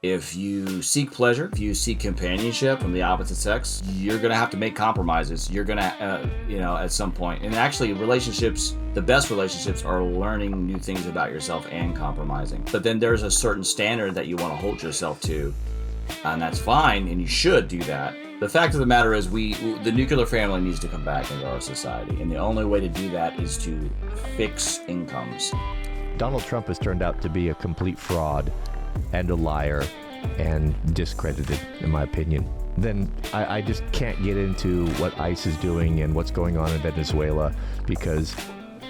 If you seek pleasure, if you seek companionship from the opposite sex, you're going to have to make compromises. You're going to, at some point. And actually, relationships, the best relationships are learning new things about yourself and compromising. But then there's a certain standard that you want to hold yourself to. And that's fine, and you should do that. The fact of the matter is the nuclear family needs to come back into our society. And the only way to do that is to fix incomes. Donald Trump has turned out to be a complete fraud and a liar and discredited, in my opinion. Then I just can't get into what ICE is doing and what's going on in Venezuela because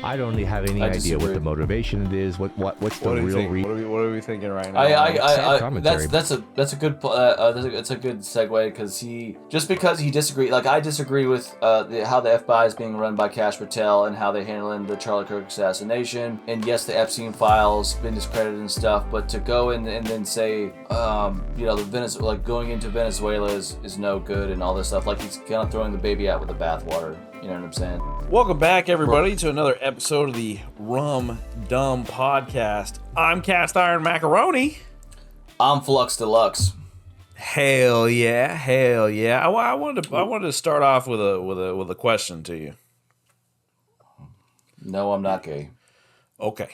I don't have any idea what the motivation it is. What's the real reason? What are we thinking right now? That's a good segue because he disagreed. Like I disagree with how the FBI is being run by Kash Patel and how they're handling the Charlie Kirk assassination. And yes, the Epstein files been discredited and stuff. But to go and then say going into Venezuela is no good and all this stuff, like he's kind of throwing the baby out with the bathwater. You know what I'm saying? Welcome back, everybody, to another episode of the Rum Dumb Podcast. I'm Cast Iron Macaroni. I'm Flux Deluxe. Hell yeah! I wanted to start off with a question to you. No, I'm not gay. Okay.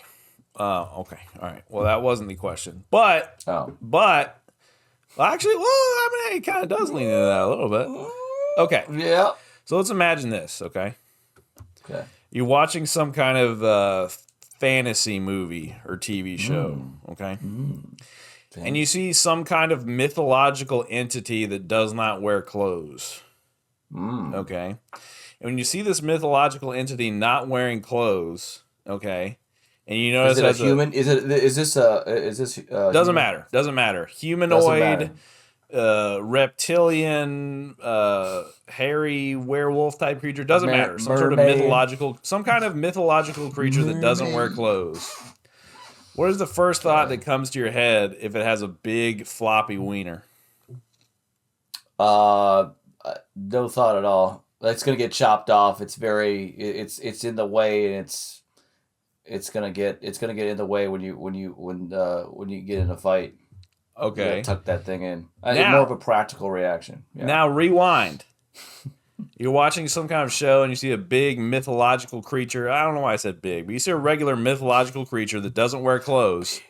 All right. Well, that wasn't the question, but actually, it kind of does lean into that a little bit. Okay. Yeah. So let's imagine this, okay? Okay. You're watching some kind of fantasy movie or TV show, okay? And you see some kind of mythological entity that does not wear clothes, okay? And when you see this mythological entity not wearing clothes, okay, and you notice is it a human? Is this doesn't matter. Humanoid. Reptilian, hairy werewolf type creature, doesn't matter. Some kind of mythological creature that doesn't wear clothes. What is the first thought that comes to your head if it has a big floppy wiener? No thought at all. It's gonna get chopped off. It's in the way, and it's gonna get in the way when you get in a fight. Okay. You tuck that thing in. More of a practical reaction. Yeah. Now rewind. You're watching some kind of show and you see a big mythological creature. I don't know why I said big, but you see a regular mythological creature that doesn't wear clothes.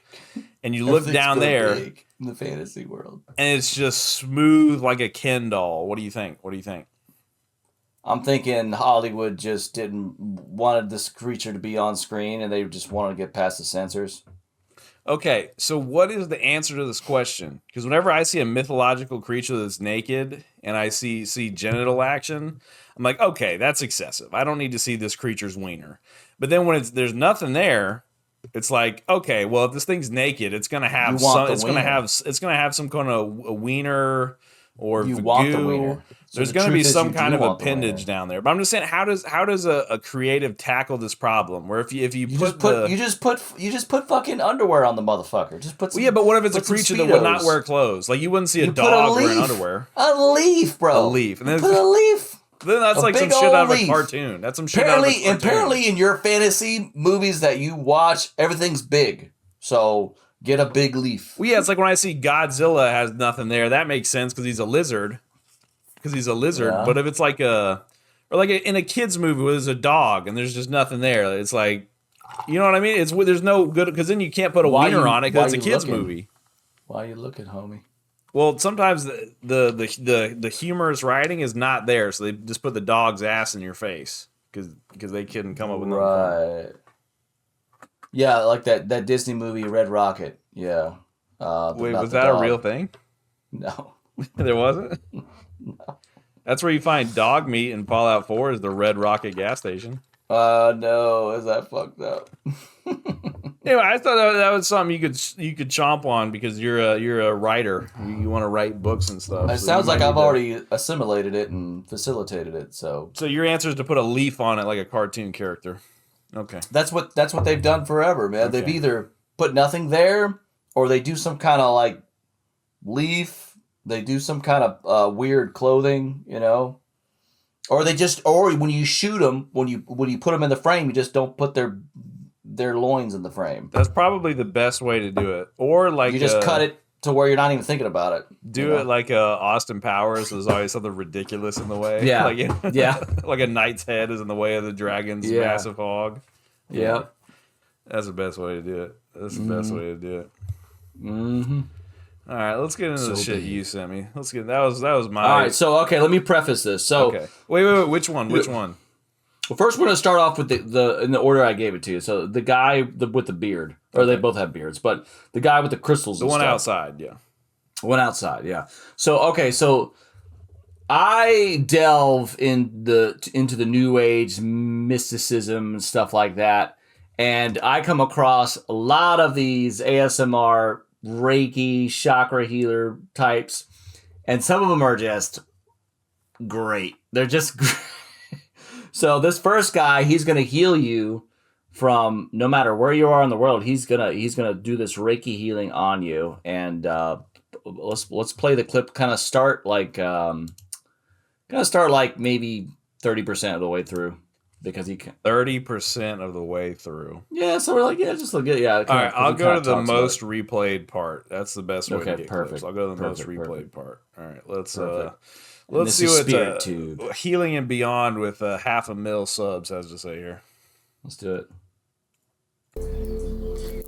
And you look down there in the fantasy world. And it's just smooth like a Ken doll. What do you think? I'm thinking Hollywood just wanted this creature to be on screen and they just wanted to get past the censors. Okay, so what is the answer to this question? Because whenever I see a mythological creature that's naked and I see genital action, I'm like, okay, that's excessive. I don't need to see this creature's wiener. But then when there's nothing there, it's like, okay, well, if this thing's naked, it's gonna have some kind of a wiener or you want the wiener. So there's going to be some kind of appendage down there. But I'm just saying, how does a creative tackle this problem? Where if you just put fucking underwear on the motherfucker. Just put. But what if it's a creature that would not wear clothes? Like you wouldn't see a dog wearing underwear. A leaf, bro. A leaf, and then put a leaf. Then that's like some shit out of a cartoon. That's some shit out of a cartoon. Apparently, in your fantasy movies that you watch, everything's big. So get a big leaf. Well, yeah, it's like when I see Godzilla has nothing there. That makes sense because he's a lizard. Yeah. But if it's like in a kid's movie where there's a dog and there's just nothing there, it's like, you know what I mean? There's no good, because then you can't put a wiener on it because it's a kid's movie. Why are you looking, homie? Well, sometimes the humorous writing is not there, so they just put the dog's ass in your face because they couldn't come up with nothing. Right. Yeah, like that Disney movie Red Rocket. Yeah. Wait, was that a real thing? No. There wasn't? No. That's where you find dog meat in Fallout 4 is the Red Rocket gas station. No, is that fucked up? Anyway, I thought that was something you could chomp on because you're a writer. You want to write books and stuff. It sounds like I've already assimilated it and facilitated it. So your answer is to put a leaf on it like a cartoon character. Okay. That's what they've done forever, man. Okay. They've either put nothing there or they do some kind of like leaf. They do some kind of weird clothing, you know, or when you shoot them, when you put them in the frame, you just don't put their loins in the frame. That's probably the best way to do it. Or like you just cut it to where you're not even thinking about it. Do it like Austin Powers. There's always something ridiculous in the way. Yeah. Like, Yeah. Like a knight's head is in the way of the dragon's Yeah. massive hog. Yeah. That's the best way to do it. That's the best way to do it. Mm-hmm. All right, let's get into the shit big. you sent me. Let's get that was my. All right, so okay, let me preface this. So Okay. Wait. Which one? Which one? well, first we're gonna start off with the in the order I gave it to you. So the guy with the beard, or they both have beards, but the guy with the crystals. The and one stuff. outside, yeah. One outside, yeah. So okay, so I delve into the New Age mysticism and stuff like that, and I come across a lot of these ASMR, Reiki, chakra healer types, and some of them are just great. They're just great. So this first guy, he's gonna heal you from no matter where you are in the world. He's gonna do this Reiki healing on you, and let's play the clip. Kind of start like maybe 30% of the way through, because he can 30% of the way through. Yeah, so we're like, yeah, just look at All right, I'll go to the most replayed part. That's the best way to get perfect. clips. I'll go to the most Perfect, replayed part. All right, let's This see is what Spirit Tube. Healing and Beyond with 500,000 subs has to say here. Let's do it.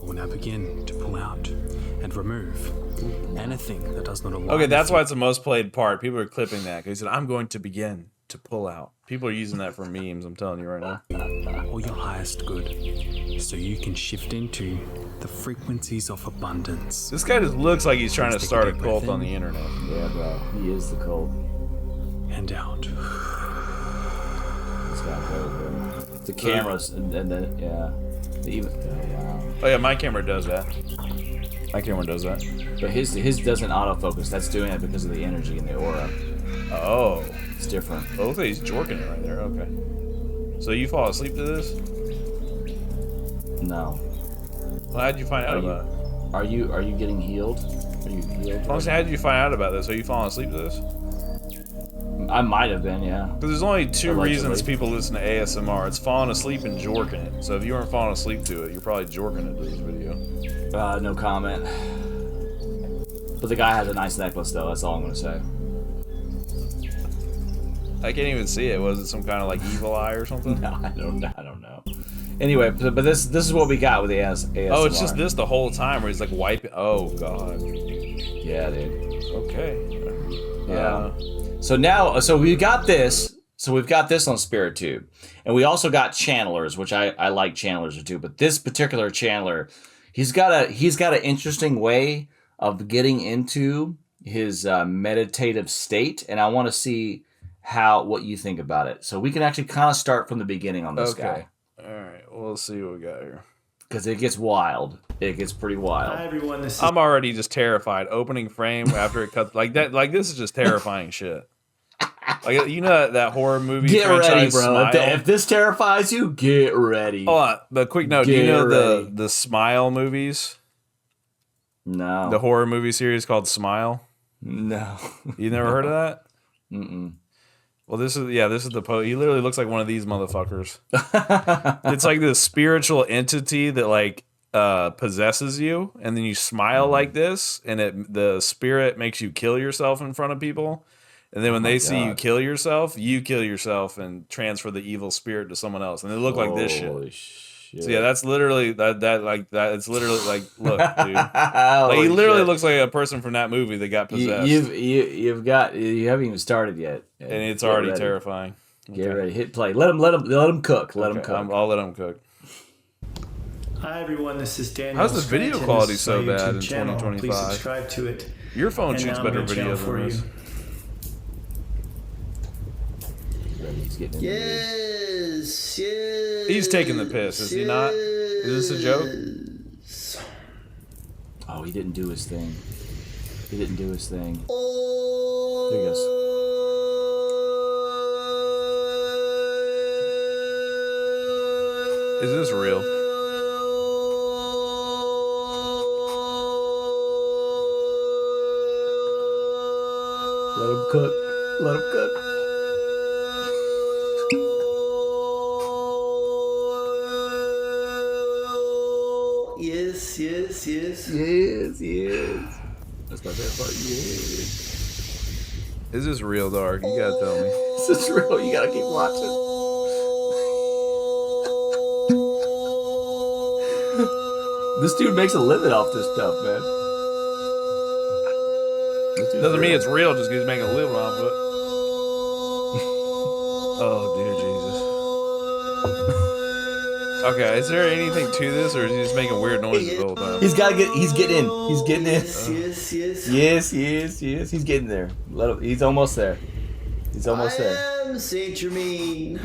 Will now begin to pull out and remove anything that does not align. Okay, that's why it's the most played part. People are clipping that because he said, "I'm going to begin to pull out." People are using that for memes. I'm telling you right now. or your highest good, so you can shift into the frequencies of abundance. This guy just looks like he's trying to Take a start a deep cult breath on in. the internet. Yeah, bro. He is the cult. And out. This guy goes, bro. The cameras and then yeah. Even wow. Oh yeah, my camera does that. My camera does that. But his doesn't autofocus. That's doing it because of the energy and the aura. Oh, It's different. it looks like he's jorking it right there. Okay. So you fall asleep to this? No. Well, how'd you find out about it? Are you getting healed? Are you healed? Honestly, how did you find out about this? Are you falling asleep to this? I might have been, yeah. Because there's only two Allegedly. reasons people listen to ASMR. It's falling asleep and jorking it. So if you weren't falling asleep to it, you're probably jorking it to this video. No comment. But the guy has a nice necklace, though. That's all I'm gonna say. I can't even see it. Was it some kind of like evil eye or something? No, I don't know. Anyway, but this is what we got with the ASMR. Oh, it's just this the whole time where he's like wiping. Oh god. Yeah, dude. Okay. Yeah. So now, we got this. So we've got this on Spirit Tube, and we also got channelers, which I like channelers too. But this particular channeler, he's got an interesting way of getting into his meditative state, and I want to see what you think about it. So we can actually kind of start from the beginning on this guy, All right. Well, let's see what we got here. because it gets wild. It gets pretty wild. Hi everyone, this is I'm already just terrified. Opening frame after it cuts like that. Like this is just terrifying shit. Like you know that horror movie. Get ready, franchise, bro. Smile? If this terrifies you, get ready. Hold on. The quick note. Do you Get know ready. the Smile movies? No. The horror movie series called Smile. No. You never heard of that? Mm-mm. Well, this is the he literally looks like one of these motherfuckers. It's like this spiritual entity that like possesses you, and then you smile like this, and the spirit makes you kill yourself in front of people, and then when they see you kill yourself and transfer the evil spirit to someone else, and they look like this shit. Holy shit. So yeah, that's literally that it's literally like look, dude. Like Holy he literally shit. looks like a person from that movie that got possessed, You haven't even started yet, and it's Get already ready. terrifying. Get ready, hit play. Let him cook. Let him Okay, cook. I'll let him cook. Hi everyone, this is Daniel. How's the video Scranton. quality This is so my bad YouTube in channel. 2025? Please subscribe to it. Your phone And shoots now I'm better gonna channel videos for than this. you. He's getting in the mood. Yes, yes. He's taking the piss, is he not? Is this a joke? Oh, he didn't do his thing. He didn't do his thing. Oh. There he goes. Is this real? Let him cook. Let him cook. Yes, yes, yes. Yes, yes. That's my favorite part. Yeah. Is this real, dog? You gotta tell me. This is real. You gotta keep watching. This dude makes a living off this stuff, man. This dude's Doesn't mean real. it's real just because he's making a living off of it. Oh, dear Jesus. Okay, is there anything to this, or is he just making weird noises the whole time? He's getting in. He's getting in. Yes. Yes. He's getting there. He's almost there. He's almost there. I am Saint Germain,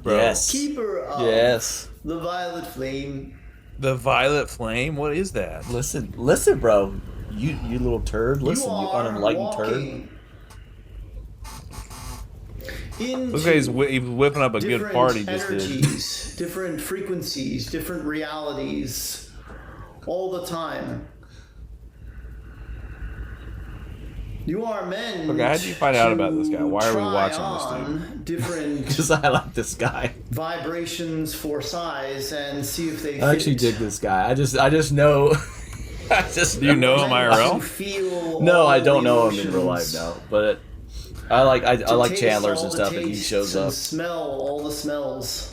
Bro. Yes. keeper of Yes. the violet flame. The violet flame? What is that? Listen, bro. You little turd. Listen, you are unenlightened turd. walking into Look, he's whipping up a good different party just did. energies, different frequencies, different realities, all the time. You are meant. Okay, how did you find out about this guy? Why are we try watching on this different Because I like this guy. vibrations for size and see if they fit. I actually dig this guy. I just know. I just Do you know him Meant to IRL? feel No, all I don't the know him in real life emotions, now, but I like to taste Chandler's all and the stuff, and he tastes shows and up. smell all the smells.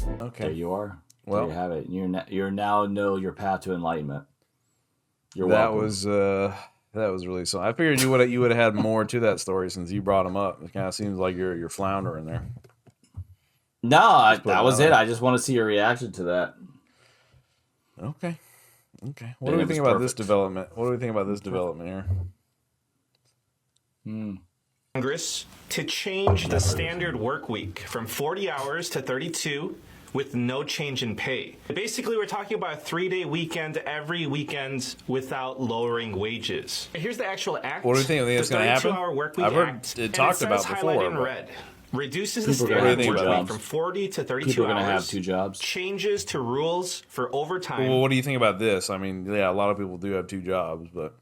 There Okay. you are. Well- There you have it. You're now know your path to enlightenment. You're That welcome. was really something. I figured you would have had more to that story since you brought him up. It kind of seems like you're floundering there. No, put that it was out. it. I just want to see your reaction to that. Okay. What Yeah, do we it think was about this perfect. development? What do we think about this development here? Congress to change the standard work week from 40 hours to 32 with no change in pay. Basically, we're talking about a 3-day weekend every weekend without lowering wages. Here's the actual act. What do you think that's The gonna happen? 32-hour work week I've heard act, it and talked says about before, highlighted in but- red. Reduces the People are gonna standard have work two week jobs. from 40 to 32 People are hours. gonna have 2 jobs. Changes to rules for overtime. Well, what do you think about this? I mean, yeah, a lot of people do have 2 jobs, but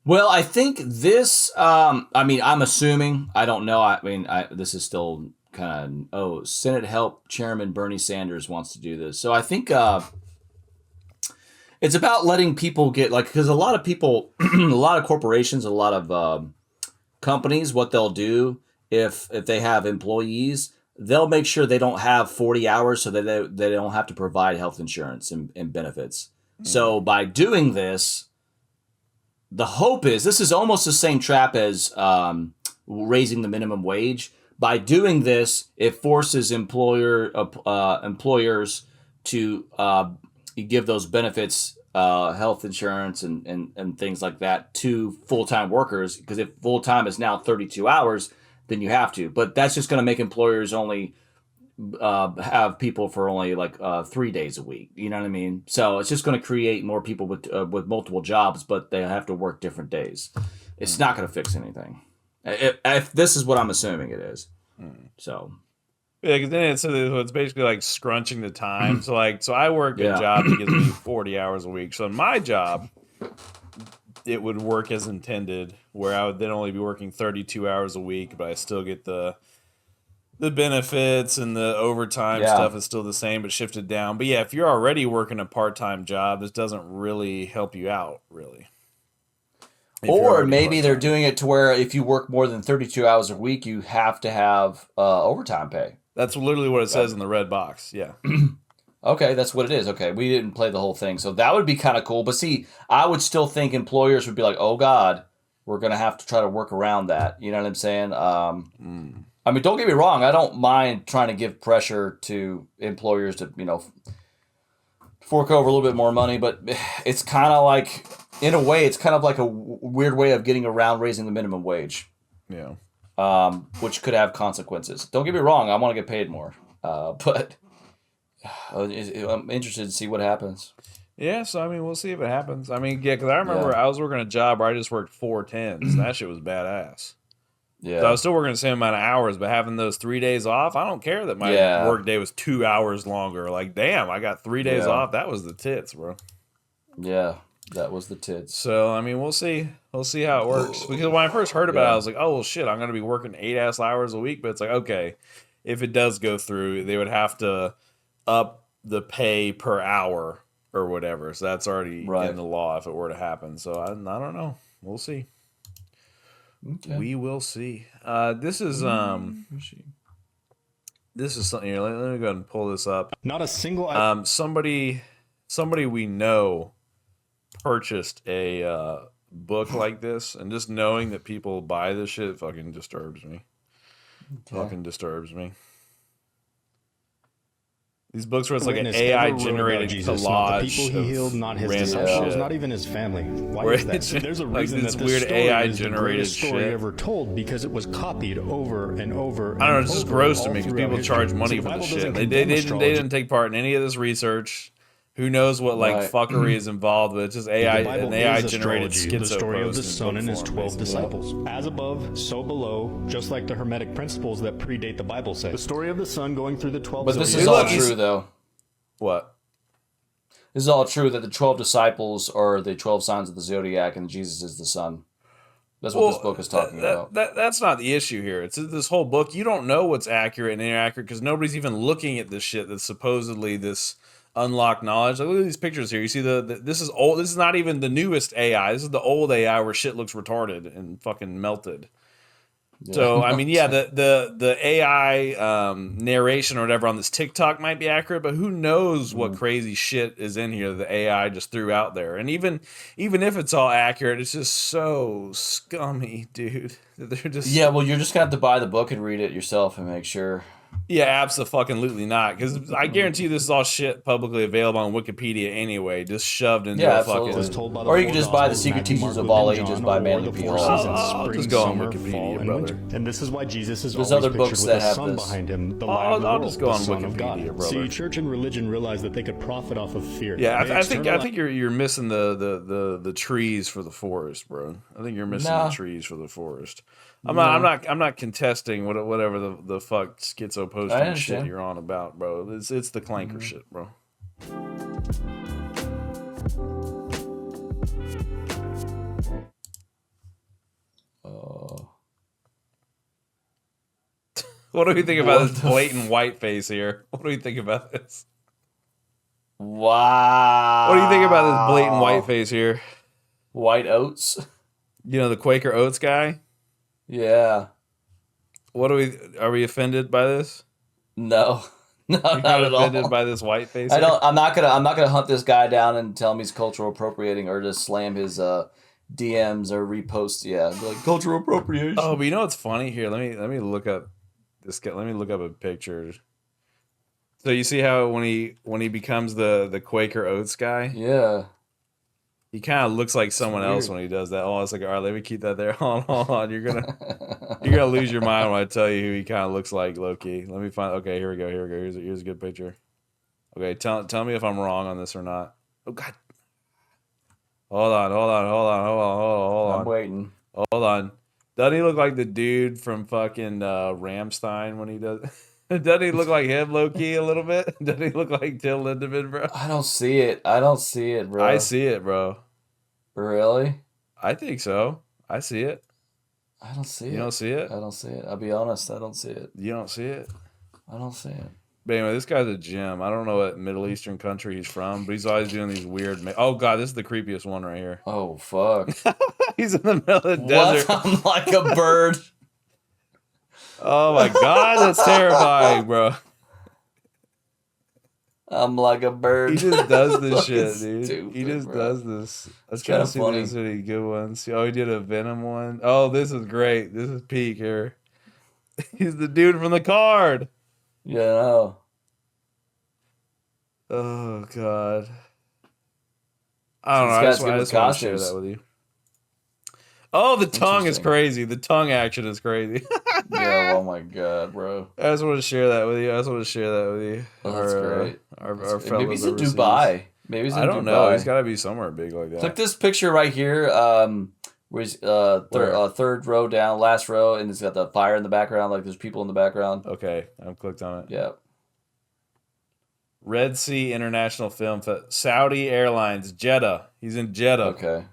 Well, I think this. I mean, I'm assuming. I don't know. I mean, this is still kind of. Senate Help Chairman Bernie Sanders wants to do this, so I think it's about letting people get because a lot of people, a lot of corporations, a lot of companies, what they'll do if they have employees, they'll make sure they don't have 40 hours so that they don't have to provide health insurance and benefits. So by doing this, the hope is this is almost the same trap as raising the minimum wage. By doing this, it forces employers to give those benefits, health insurance and things like that to full-time workers. Because if full-time is now 32 hours, then you have to. But that's just going to make employers only have people for only 3 days a week. You know what I mean? So it's just going to create more people with multiple jobs, but they have to work different days. It's not going to fix anything. If this is what I'm assuming it is. So yeah, because then it's basically like scrunching the time. So I work a Yeah. job that gives me 40 hours a week. So in my job, it would work as intended, where I would then only be working 32 hours a week, but I still get the benefits and the overtime Yeah. stuff is still the same, but shifted down. But yeah, if you're already working a part-time job, this doesn't really help you out, really. If you're or already maybe they're part-time. doing it to where if you work more than 32 hours a week, you have to have overtime pay. That's literally what it says in the red box. Yeah. Okay, that's what it is. Okay, we didn't play the whole thing. So that would be kind of cool. But see, I would still think employers would be like, oh, God, we're going to have to try to work around that. You know what I'm saying? I mean, don't get me wrong. I don't mind trying to give pressure to employers to, fork over a little bit more money. But it's kind of like, in a way, it's kind of like a weird way of getting around raising the minimum wage, Yeah. which could have consequences. Don't get me wrong. I want to get paid more. But I'm interested to see what happens. Yeah, so I mean, we'll see if it happens. I mean, yeah, because I remember Yeah. I was working a job where I just worked 4 10s. And that shit was badass. Yeah. So I was still working the same amount of hours, but having those 3 days off, I don't care that my Yeah. work day was 2 hours longer. Like, damn, I got 3 days Yeah. off. That was the tits, bro. Yeah, that was the tits. So I mean, we'll see. We'll see how it works. Because when I first heard about it, Yeah. I was like, oh well, shit, I'm gonna be working 8 ass hours a week. But it's like, okay, if it does go through, they would have to up the pay per hour or whatever. So that's already Right. in the law if it were to happen. So I don't know. We'll see. Okay. We will see. This is something here. Let me go ahead and pull this up. Not a single. Somebody we know purchased a book like this, and just knowing that people buy this shit fucking disturbs me. Fucking disturbs me. These books where it's like an AI generated collage. Not the people he healed, not his disciples, shit. not even his family. Why Where is that? it's There's a like reason this that weird this story AI is the generated greatest story shit. ever told, because it was copied over and over. I don't know. and It's just over gross to all me because throughout people history. charge See, money the for Bible this doesn't shit. They condemn didn't astrology. take part in any of this research. Who knows what like Right. fuckery is involved, but it's just AI, The Bible an AI is generated astrology, the schizo story of post the in Son book and his form, 12 basically. disciples. As above, so below, just like the Hermetic principles that predate the Bible say. The story of the Son going through the 12 But this zodiac is all he's- true, though. What? This is all true that the 12 disciples are the 12 signs of the zodiac, and Jesus is the sun. That's what this book is talking about. That's not the issue here. It's this whole book. You don't know what's accurate and inaccurate because nobody's even looking at this shit that's supposedly this unlocked knowledge. Like, look at these pictures here. You see this is old. This is not even the newest AI. This is the old AI where shit looks retarded and fucking melted. So I mean, yeah, the AI narration or whatever on this TikTok might be accurate, but who knows what crazy shit is in here the AI just threw out there. And even if it's all accurate, it's just so scummy, dude. They're just Yeah, well, you're just going to have to buy the book and read it yourself and make sure. yeah, absolutely not. Because I guarantee you this is all shit publicly available on Wikipedia anyway, just shoved into Yeah, a absolutely. fucking. told by the Or you four can just buy The Gospels, Secret Matthew, Teachings Mark, of Luke, All and Ages John, by or Manly the P. four Hall. seasons, I'll spring, just go on summer, Wikipedia, fall, and brother. winter. And this is why Jesus is There's always other books pictured that with the have sun this. behind him, the light of the I'll world, just go the on Son of God. Wikipedia, brother. See, church and religion realized that they could profit off of fear. Yeah, They I think externalized you're missing the trees for the forest, bro. I think you're missing Nah. the trees for the forest. I'm not contesting whatever the fuck schizo I posting shit understand. you're on about, bro. It's the clanker shit, bro. What do we think about What this the blatant white face here? What do we think about this? Wow. What do you think about this blatant white face here? White oats? You know, the Quaker Oats guy? Yeah. Are we offended by this? No. No, You're not at offended all. by this white face? I here? don't. I'm not gonna hunt this guy down and tell him he's cultural appropriating or just slam his DMs or repost. Yeah, be like cultural appropriation. Oh, but you know what's funny here? Let me look up this guy. Let me look up a picture. So you see how when he becomes the Quaker Oats guy, Yeah. he kind of looks like someone else weird. when he does that. Oh, it's like, all right, let me keep that there. Hold on. You're gonna lose your mind when I tell you who he kind of looks like, Loki. Let me find. Okay, here we go. Here's a good picture. Okay, tell me if I'm wrong on this or not. Oh God. Hold on. I'm waiting. Hold on. Doesn't he look like the dude from fucking Ramstein when he does? Doesn't he look like him, low key, a little bit? Doesn't he look like Till Lindemann, bro? I don't see it. Bro. I see it, bro. Really? I think so. I see it. I don't see it. You don't see it? I don't see it. I'll be honest. I don't see it. You don't see it? I don't see it. But anyway, this guy's a gem. I don't know what Middle Eastern country he's from, but he's always doing these weird. Oh God, this is the creepiest one right here. Oh fuck. He's in the middle of the desert. What? I'm like a bird. Oh my God, that's terrifying, bro. I'm like a bird. He just does this Fucking shit, dude. stupid, He just bro. does this. Let's kinda try to see funny. if there's any good ones. Oh, he did a Venom one. Oh, this is great. This is peak here. He's the dude from the card. Yeah. No. Oh God. I don't know. These I guys just, good I with just want to share costumes. that with you. Oh, the tongue is Interesting. crazy. The tongue action is crazy. Yeah. Oh my god, bro. I just want to share that with you. Oh, that's great. Our Maybe fellows he's in overseas. Dubai. Maybe he's in I don't Dubai. know. He's got to be somewhere big like that. Click this picture right here. Where he's Where? third row down, last row, and it's got the fire in the background. Like there's people in the background. Okay, I've clicked on it. Yeah. Red Sea International Film Saudi Airlines, Jeddah. He's in Jeddah. Okay.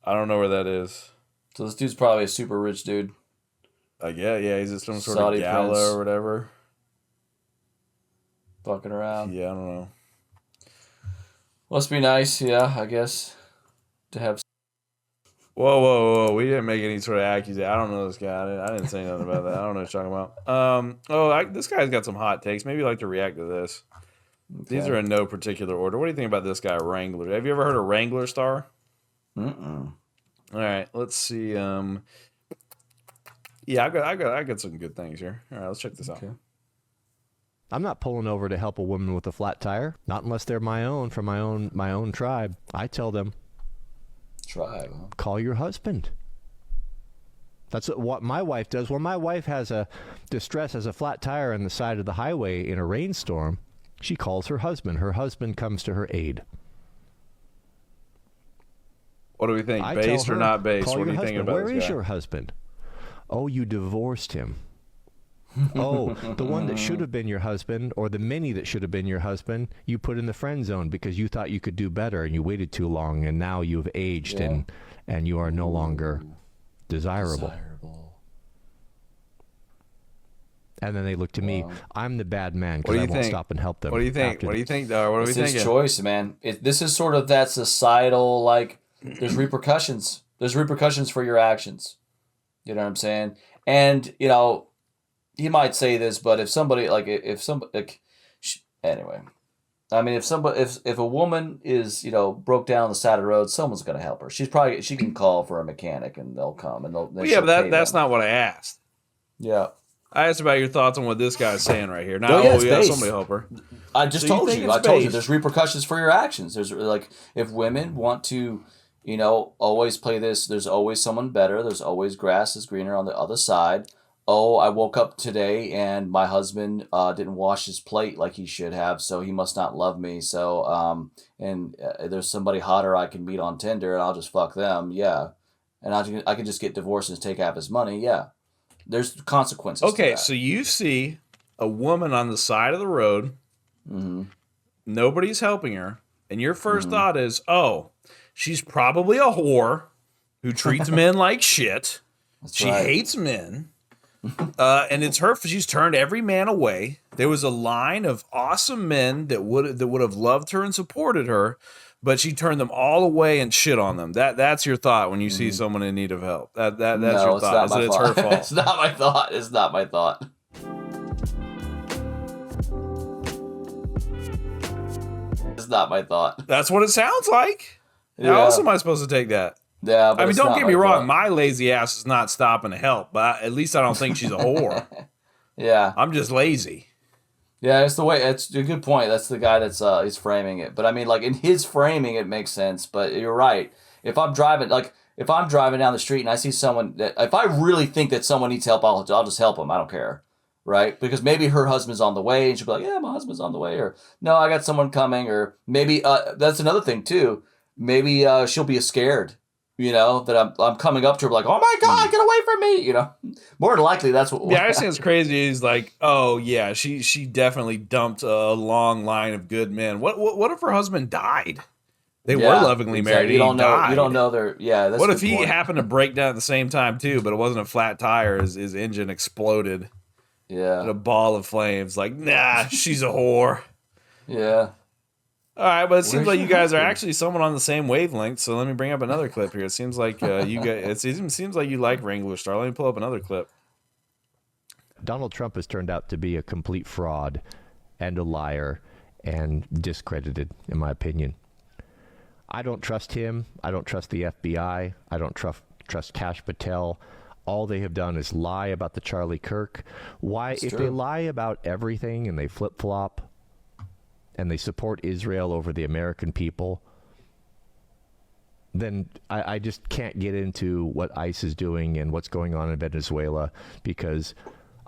I don't know where that is. So this dude's probably a super rich dude. Yeah, he's at some sort Saudi of gala prince. or whatever. fucking around. Yeah, I don't know. Must be nice, yeah, I guess, to have. Whoa. We didn't make any sort of accusation. I don't know this guy. I didn't say nothing about that. I don't know what you're talking about. This guy's got some hot takes. Maybe you'd like to react to this. Okay. These are in no particular order. What do you think about this guy, Wrangler? Have you ever heard of Wrangler Star? Mm-mm. All right, let's see. Yeah, I got some good things here. All right, let's check this out. Okay. I'm not pulling over to help a woman with a flat tire, not unless they're my own, from my own tribe. I tell them, Tribe, huh? call your husband. That's what my wife does. When my wife has a flat tire on the side of the highway in a rainstorm, she calls her husband. Her husband comes to her aid. What do we think? I Based tell or her, not based? call What do your you think husband. about Where this is guy? your husband? Oh, you divorced him. Oh, the one that should have been your husband, or the many that should have been your husband, you put in the friend zone because you thought you could do better and you waited too long, and now you've aged and you are no longer desirable. And then they look to me. I'm the bad man because I won't stop and help them. What do you think? What do you think, Dar? What are we It's thinking? his choice, man. This is sort of that societal, like, there's repercussions. There's repercussions for your actions. You know what I'm saying? And, you know, he might say this, but if somebody, like, anyway. I mean, if a woman is, you know, broke down on the side of the road, someone's going to help her. She can call for a mechanic and they'll come and they'll. Yeah, but that's not what I asked. Yeah. I asked about your thoughts on what this guy's saying right here. Now, Oh, yeah, it's based. somebody help her. I just So you told think you. it's I told you based. there's repercussions for your actions. There's like, if women want to, you know, always play this, there's always someone better. There's always grass is greener on the other side. Oh, I woke up today and my husband didn't wash his plate like he should have, so he must not love me. So, there's somebody hotter I can meet on Tinder and I'll just fuck them. Yeah. And I can just get divorced and take half his money. Yeah. There's consequences. Okay, to that. so you see a woman on the side of the road. Mm-hmm. Nobody's helping her. And your first thought is, oh, she's probably a whore who treats men like shit. She right. hates men. And it's her. She's turned every man away. There was a line of awesome men that would have loved her and supported her, but she turned them all away and shit on them. That's your thought when you see someone in need of help. That's No, your thought. Is that it's her fault. It's not my thought. It's not my thought. It's not my thought. That's what it sounds like. Yeah. How else am I supposed to take that? Yeah, but I mean, it's don't not get me my wrong. thought. My lazy ass is not stopping to help, but at least I don't think she's a whore. Yeah, I'm just lazy. yeah. It's the way. It's a good point. That's the guy that's he's framing it. But I mean, like in his framing, it makes sense. But you're right. If I'm driving down the street and I see someone that, if I really think that someone needs help, I'll just help them. I don't care. Right? Because maybe her husband's on the way and she'll be like, yeah, my husband's on the way. Or no, I got someone coming. Or maybe that's another thing too. Maybe she'll be scared, you know, that I'm coming up to her like, oh my God, get away from me. You know, more than likely that's what. Yeah, I just think it's crazy. He's like, oh yeah, she definitely dumped a long line of good men. What if her husband died? They were lovingly married. You don't know. Died. You don't know their. Yeah. That's What a if good he point. happened to break down at the same time too, but it wasn't a flat tire? His engine exploded in a Yeah. ball of flames. Like, nah, she's a whore. Yeah. All right, but it seems Where's like your you guys are husband? actually somewhat on the same wavelength. So let me bring up another clip here. It seems like you guys. It seems like you like Wrangler Star. Let me pull up another clip. Donald Trump has turned out to be a complete fraud and a liar and discredited, in my opinion. I don't trust him. I don't trust the FBI. I don't trust Kash Patel. All they have done is lie about the Charlie Kirk. Why? If they lie about everything and they flip-flop and they support Israel over the American people, then I just can't get into what ICE is doing and what's going on in Venezuela because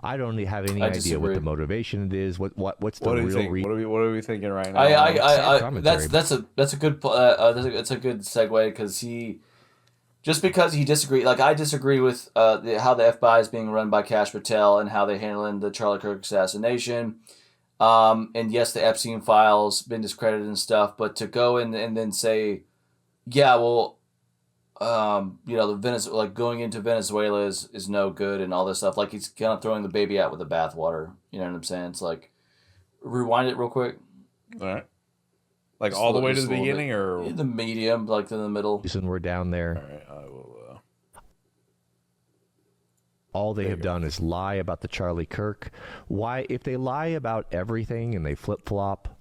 I don't have any idea disagree. what the motivation it is. What's the What do you real think? reason? What are we thinking right now? That's a good that's a good segue because just because he disagree, like I disagree with how the FBI is being run by Kash Patel and how they're handling the Charlie Kirk assassination. And yes, the Epstein files been discredited and stuff, but to go and then say, yeah, well, you know, going into Venezuela is no good and all this stuff. Like he's kind of throwing the baby out with the bathwater. You know what I'm saying? It's like, rewind it real quick. All right. Like Just all the way to just the a little beginning, bit. or The medium, like in the middle. Reason we're down there. all right, I will. All they have done is lie about the Charlie Kirk. Why, if they lie about everything and they flip-flop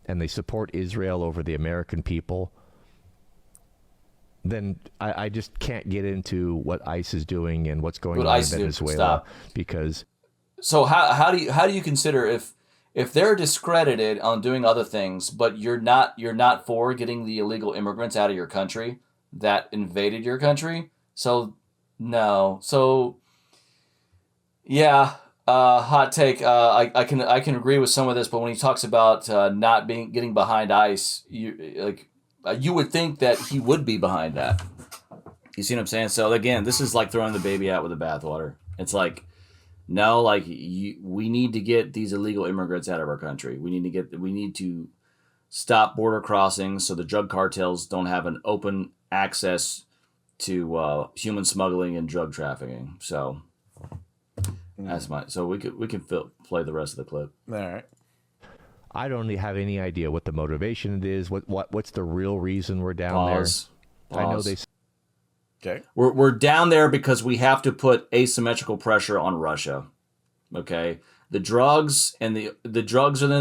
and they support Israel over the American people, then I just can't get into what ICE is doing and what's going on in Venezuela. Stop. Because So how do you consider if they're discredited on doing other things, but you're not for getting the illegal immigrants out of your country that invaded your country? So no. So yeah, hot take. I can agree with some of this, but when he talks about not getting behind ICE, you would think that he would be behind that. You see what I'm saying? So again, this is like throwing the baby out with the bathwater. It's like, no, like we need to get these illegal immigrants out of our country. We need to stop border crossings so the drug cartels don't have an open access to human smuggling and drug trafficking. So that's so we can play the rest of the clip. All right. I don't have any idea what the motivation it is. What's the real reason we're down Pause. there? I know they. Okay. We're down there because we have to put asymmetrical pressure on Russia. Okay, the drugs and the drugs are the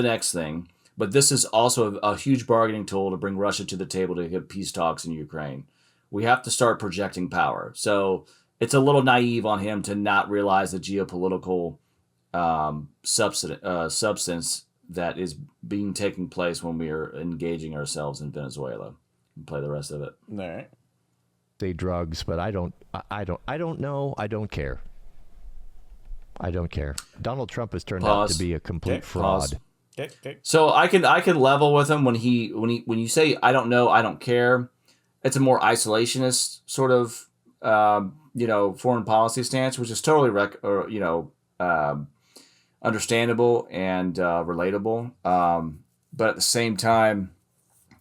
next thing, but this is also a huge bargaining tool to bring Russia to the table to get peace talks in Ukraine. We have to start projecting power. So it's a little naive on him to not realize the geopolitical substance that is being taking place when we are engaging ourselves in Venezuela. And play the rest of it. All right. Say drugs, but I don't know. I don't care. I don't care. Donald Trump has turned out to be a complete fraud. Okay. So I can level with him when you say I don't know, I don't care. It's a more isolationist sort of foreign policy stance, which is totally understandable and relatable. But at the same time,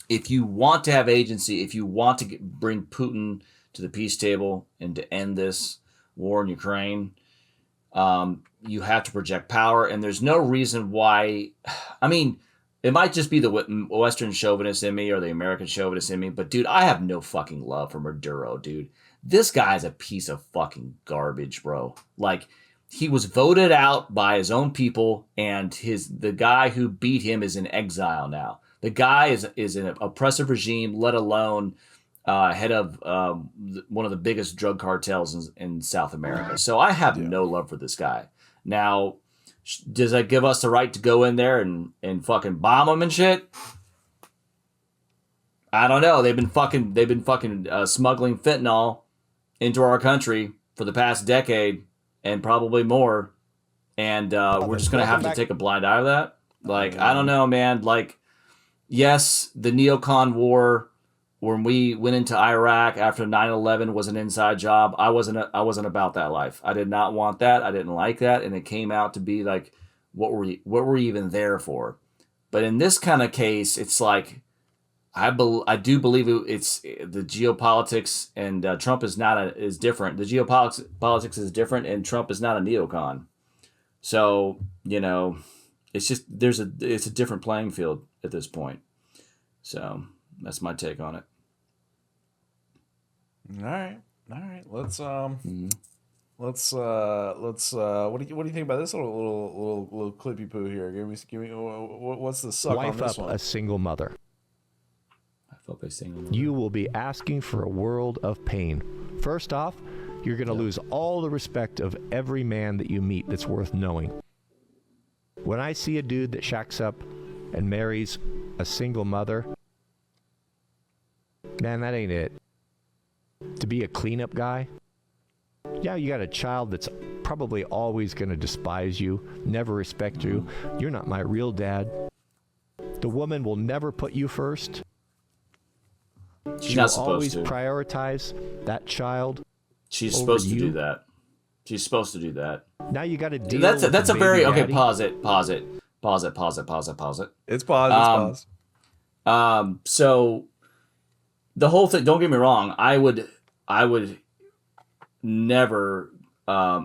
if you want to have agency, if you want to bring Putin to the peace table and to end this war in Ukraine, you have to project power. And there's no reason why. I mean, it might just be the Western chauvinist in me or the American chauvinist in me, but dude, I have no fucking love for Maduro, dude. This guy's a piece of fucking garbage, bro. Like, he was voted out by his own people, and the guy who beat him is in exile now. The guy is in an oppressive regime, let alone head of one of the biggest drug cartels in South America. So I have no love for this guy. Now, does that give us the right to go in there and fucking bomb him and shit? I don't know. They've been fucking smuggling fentanyl into our country for the past decade and probably more. And we're just gonna have to take a blind eye to that. Like, I don't know, man. Like, yes, the neocon war when we went into Iraq after 9/11 was an inside job. I wasn't about that life. I did not want that. I didn't like that, and it came out to be like, what were we even there for? But in this kind of case, it's like I do believe it's the geopolitics, and Trump is different. The geopolitics is different, and Trump is not a neocon. So it's just it's a different playing field at this point. So that's my take on it. All right. Let's what do you think about this little clippy poo here? Give me what's the suck on Wife this up one? a single mother. By single You will be asking for a world of pain. First off, you're going to lose all the respect of every man that you meet that's worth knowing. When I see a dude that shacks up and marries a single mother, man, that ain't it. To be a cleanup guy, yeah, you got a child that's probably always going to despise you, never respect you. You're not my real dad. The woman will never put you first. She's She not will supposed always to. prioritize that child. She's over supposed to you. do that. She's supposed to do that. Now you got to deal. That's with a the very baby okay. daddy. Pause it. It's pause. So the whole thing. Don't get me wrong. I would never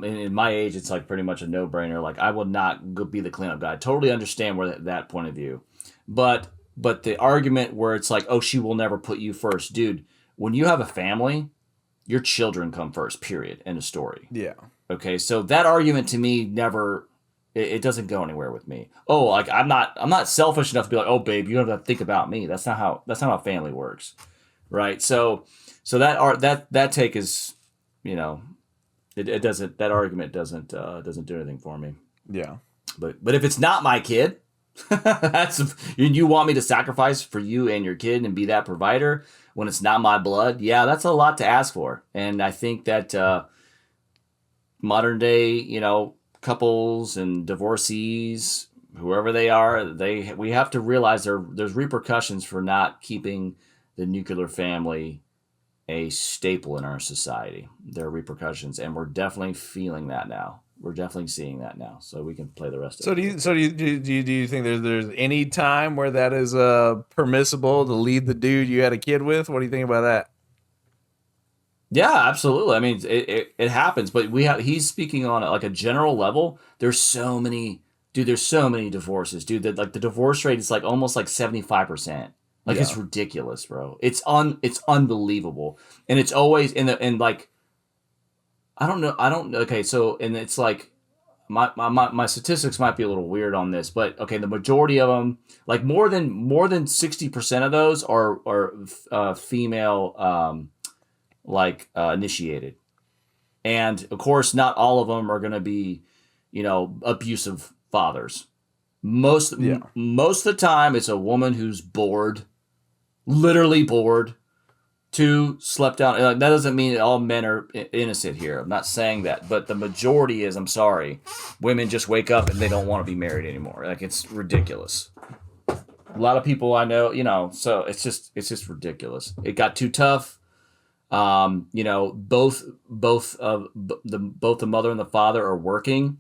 in my age, it's like pretty much a no-brainer. Like, I would not be the cleanup guy. I totally understand where that point of view, but the argument where it's like, oh, she will never put you first, dude. When you have a family, your children come first. Period. End of story. Yeah. Okay, so that argument to me never. It doesn't go anywhere with me. Oh, like I'm not selfish enough to be like, oh, babe, you don't have to think about me. That's not how family works, right? So that take is, it doesn't, that argument doesn't do anything for me. Yeah. But if it's not my kid, you want me to sacrifice for you and your kid and be that provider when it's not my blood, yeah, that's a lot to ask for. And I think that modern day, couples and divorcees, whoever they are, we have to realize there's repercussions for not keeping the nuclear family a staple in our society. There are repercussions, and we're definitely feeling that now. We're definitely seeing that now. So we can play the rest of it. Do you think there's any time where that is permissible to leave the dude you had a kid with? What do you think about that? Yeah, absolutely. I mean, it happens, but he's speaking on like a general level. There's so many divorces, dude. That like the divorce rate is like almost like 75%. Like, it's ridiculous, bro. It's unbelievable. And it's always and like, I don't know. Okay. So, and it's like my statistics might be a little weird on this, but okay. The majority of them, like more than 60% of those are female, initiated. And of course, not all of them are going to be, abusive fathers. Most of the time, it's a woman who's bored, literally bored. 2, slept down. That doesn't mean all men are innocent here. I'm not saying that, but the majority is. I'm sorry, women just wake up and they don't want to be married anymore. Like, it's ridiculous. A lot of people I know, so it's just ridiculous. It got too tough. Both the mother and the father are working,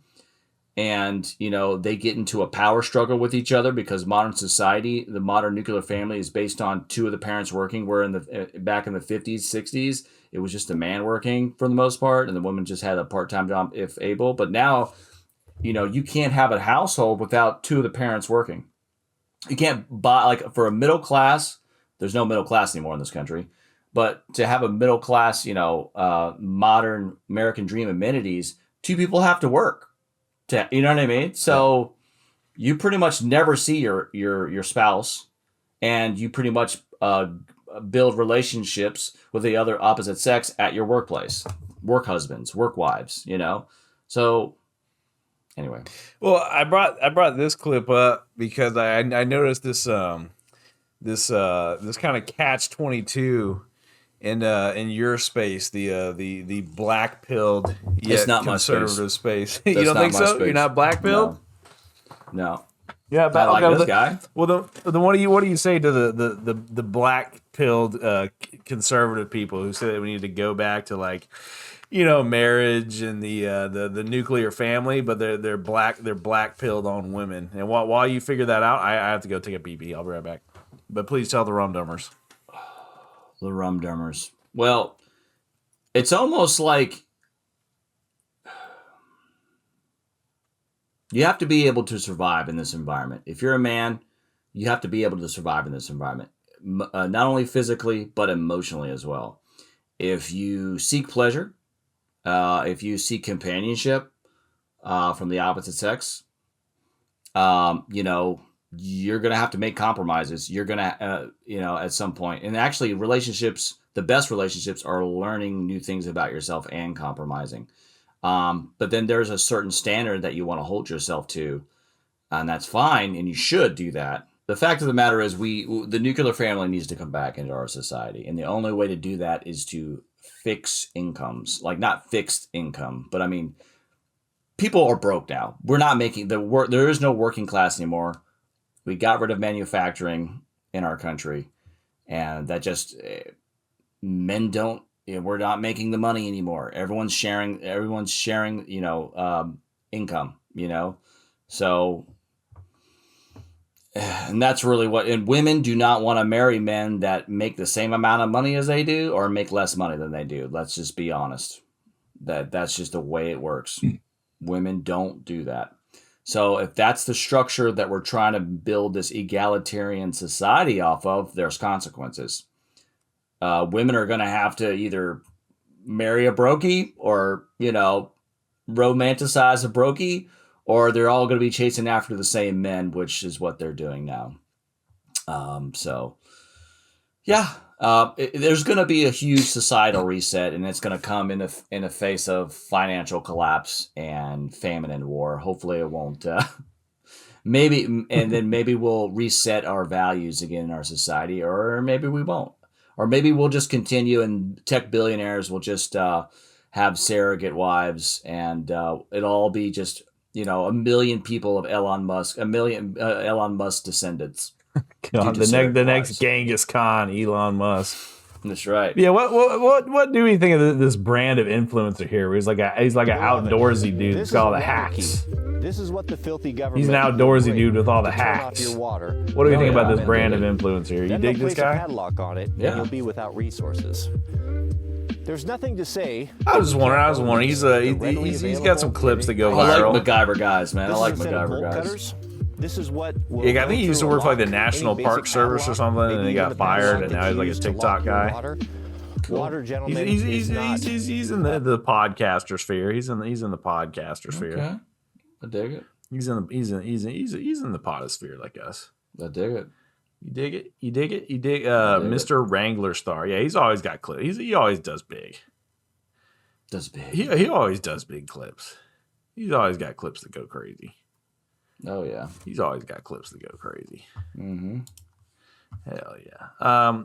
and they get into a power struggle with each other because modern society, the modern nuclear family, is based on 2 of the parents working. Where back in the 50s, 60s, it was just a man working for the most part, and the woman just had a part-time job if able. But now, you can't have a household without 2 of the parents working. You can't buy, like, for a middle class. There's no middle class anymore in this country. But to have a middle class, modern American dream amenities, 2 people have to work. You know what I mean? So you pretty much never see your spouse, and you pretty much build relationships with the other opposite sex at your workplace. Work husbands, work wives, So anyway. Well, I brought this clip up because I noticed this kind of catch-22 in your space, the black-pilled yet it's not conservative space. That's You don't think so? space. You're not black-pilled? No. Yeah, I like this guy. Well, then what do you say to the black-pilled conservative people who say that we need to go back to, like, marriage and the nuclear family, but they're black-pilled on women? And while you figure that out, I have to go take a pee-pee. I'll be right back. But please tell the rum-dummers. The rum-dummers. Well, it's almost like you have to be able to survive in this environment. If you're a man, you have to be able to survive in this environment, not only physically, but emotionally as well. If you seek pleasure, if you seek companionship from the opposite sex, you're going to have to make compromises. You're going to, at some point. And actually, the best relationships are learning new things about yourself and compromising. But then there's a certain standard that you want to hold yourself to, and that's fine, and you should do that. The fact of the matter is the nuclear family needs to come back into our society. And the only way to do that is to fix incomes. Like, not fixed income, but I mean, people are broke now. We're not making there is no working class anymore. We got rid of manufacturing in our country, and that just men don't. We're not making the money anymore. Everyone's sharing. Income. So, and that's really what. And women do not want to marry men that make the same amount of money as they do, or make less money than they do. Let's just be honest. That's just the way it works. Women don't do that. So if that's the structure that we're trying to build this egalitarian society off of, there's consequences. Women are going to have to either marry a brokey or, romanticize a brokey, or they're all going to be chasing after the same men, which is what they're doing now. There's going to be a huge societal reset, and it's going to come in the face of financial collapse and famine and war. Hopefully it won't. Maybe we'll reset our values again in our society, or maybe we won't. Or maybe we'll just continue, and tech billionaires will just have surrogate wives, and it'll all be just, a million people of Elon Musk descendants. God, the next Genghis Khan, Elon Musk. That's right. Yeah. What do we think of this brand of influencer here? He's like an outdoorsy dude with all the hacks. This is what the filthy government. He's an outdoorsy dude with all the hacks. What do we think about this brand of influencer? You dig this guy? Padlock on it, yeah. And you'll be without resources. There's nothing to say. I was wondering. He's got some clips that go viral. I like MacGyver guys, man. I like MacGyver guys. This is what. Yeah, I think he used to work for like the National Park Service or something, and he got fired, and now he's like a TikTok guy. Water, gentlemen. He's in the podcaster sphere. He's in the podcaster sphere. Okay. I dig it. He's in the potosphere like us. I dig it. You dig it? You dig it? You dig Mr. Wrangler Star. Yeah, he's always got clips. He always does big. He always does big clips. He's always got clips that go crazy. Oh yeah. He's always got clips that go crazy. Mm-hmm. Hell yeah.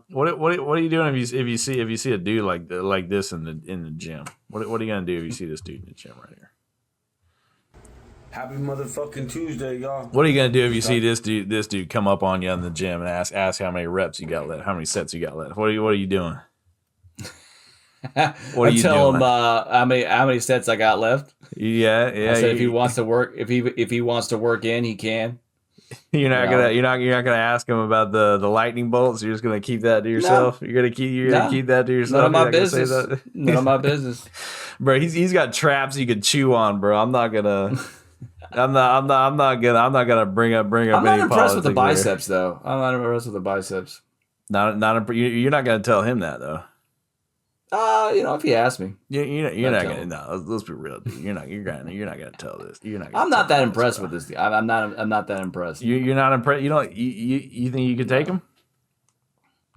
What are you doing if you see a dude like this in the gym? What are you gonna do if you see this dude in the gym right here? Happy motherfucking Tuesday, y'all. What are you gonna do if you see this dude come up on you in the gym and ask how many reps you got left, how many sets you got left? What are you doing? I tell him how many sets I got left. Yeah. I said if he wants to work, if he wants to work in, he can. You're not gonna ask him about the lightning bolts. You're just gonna keep that to yourself. No. You're gonna keep that to yourself. None of my business. None of my business. Bro, he's got traps you could chew on, bro. I'm not gonna bring up I'm not any impressed with the biceps, there. though. I'm not impressed with the biceps. You're not gonna tell him that though. If he asks me, you're not gonna. No, let's be real, dude. You're not gonna tell this. I'm not that impressed with this. I'm not that impressed. You're not impressed. You think you could take him?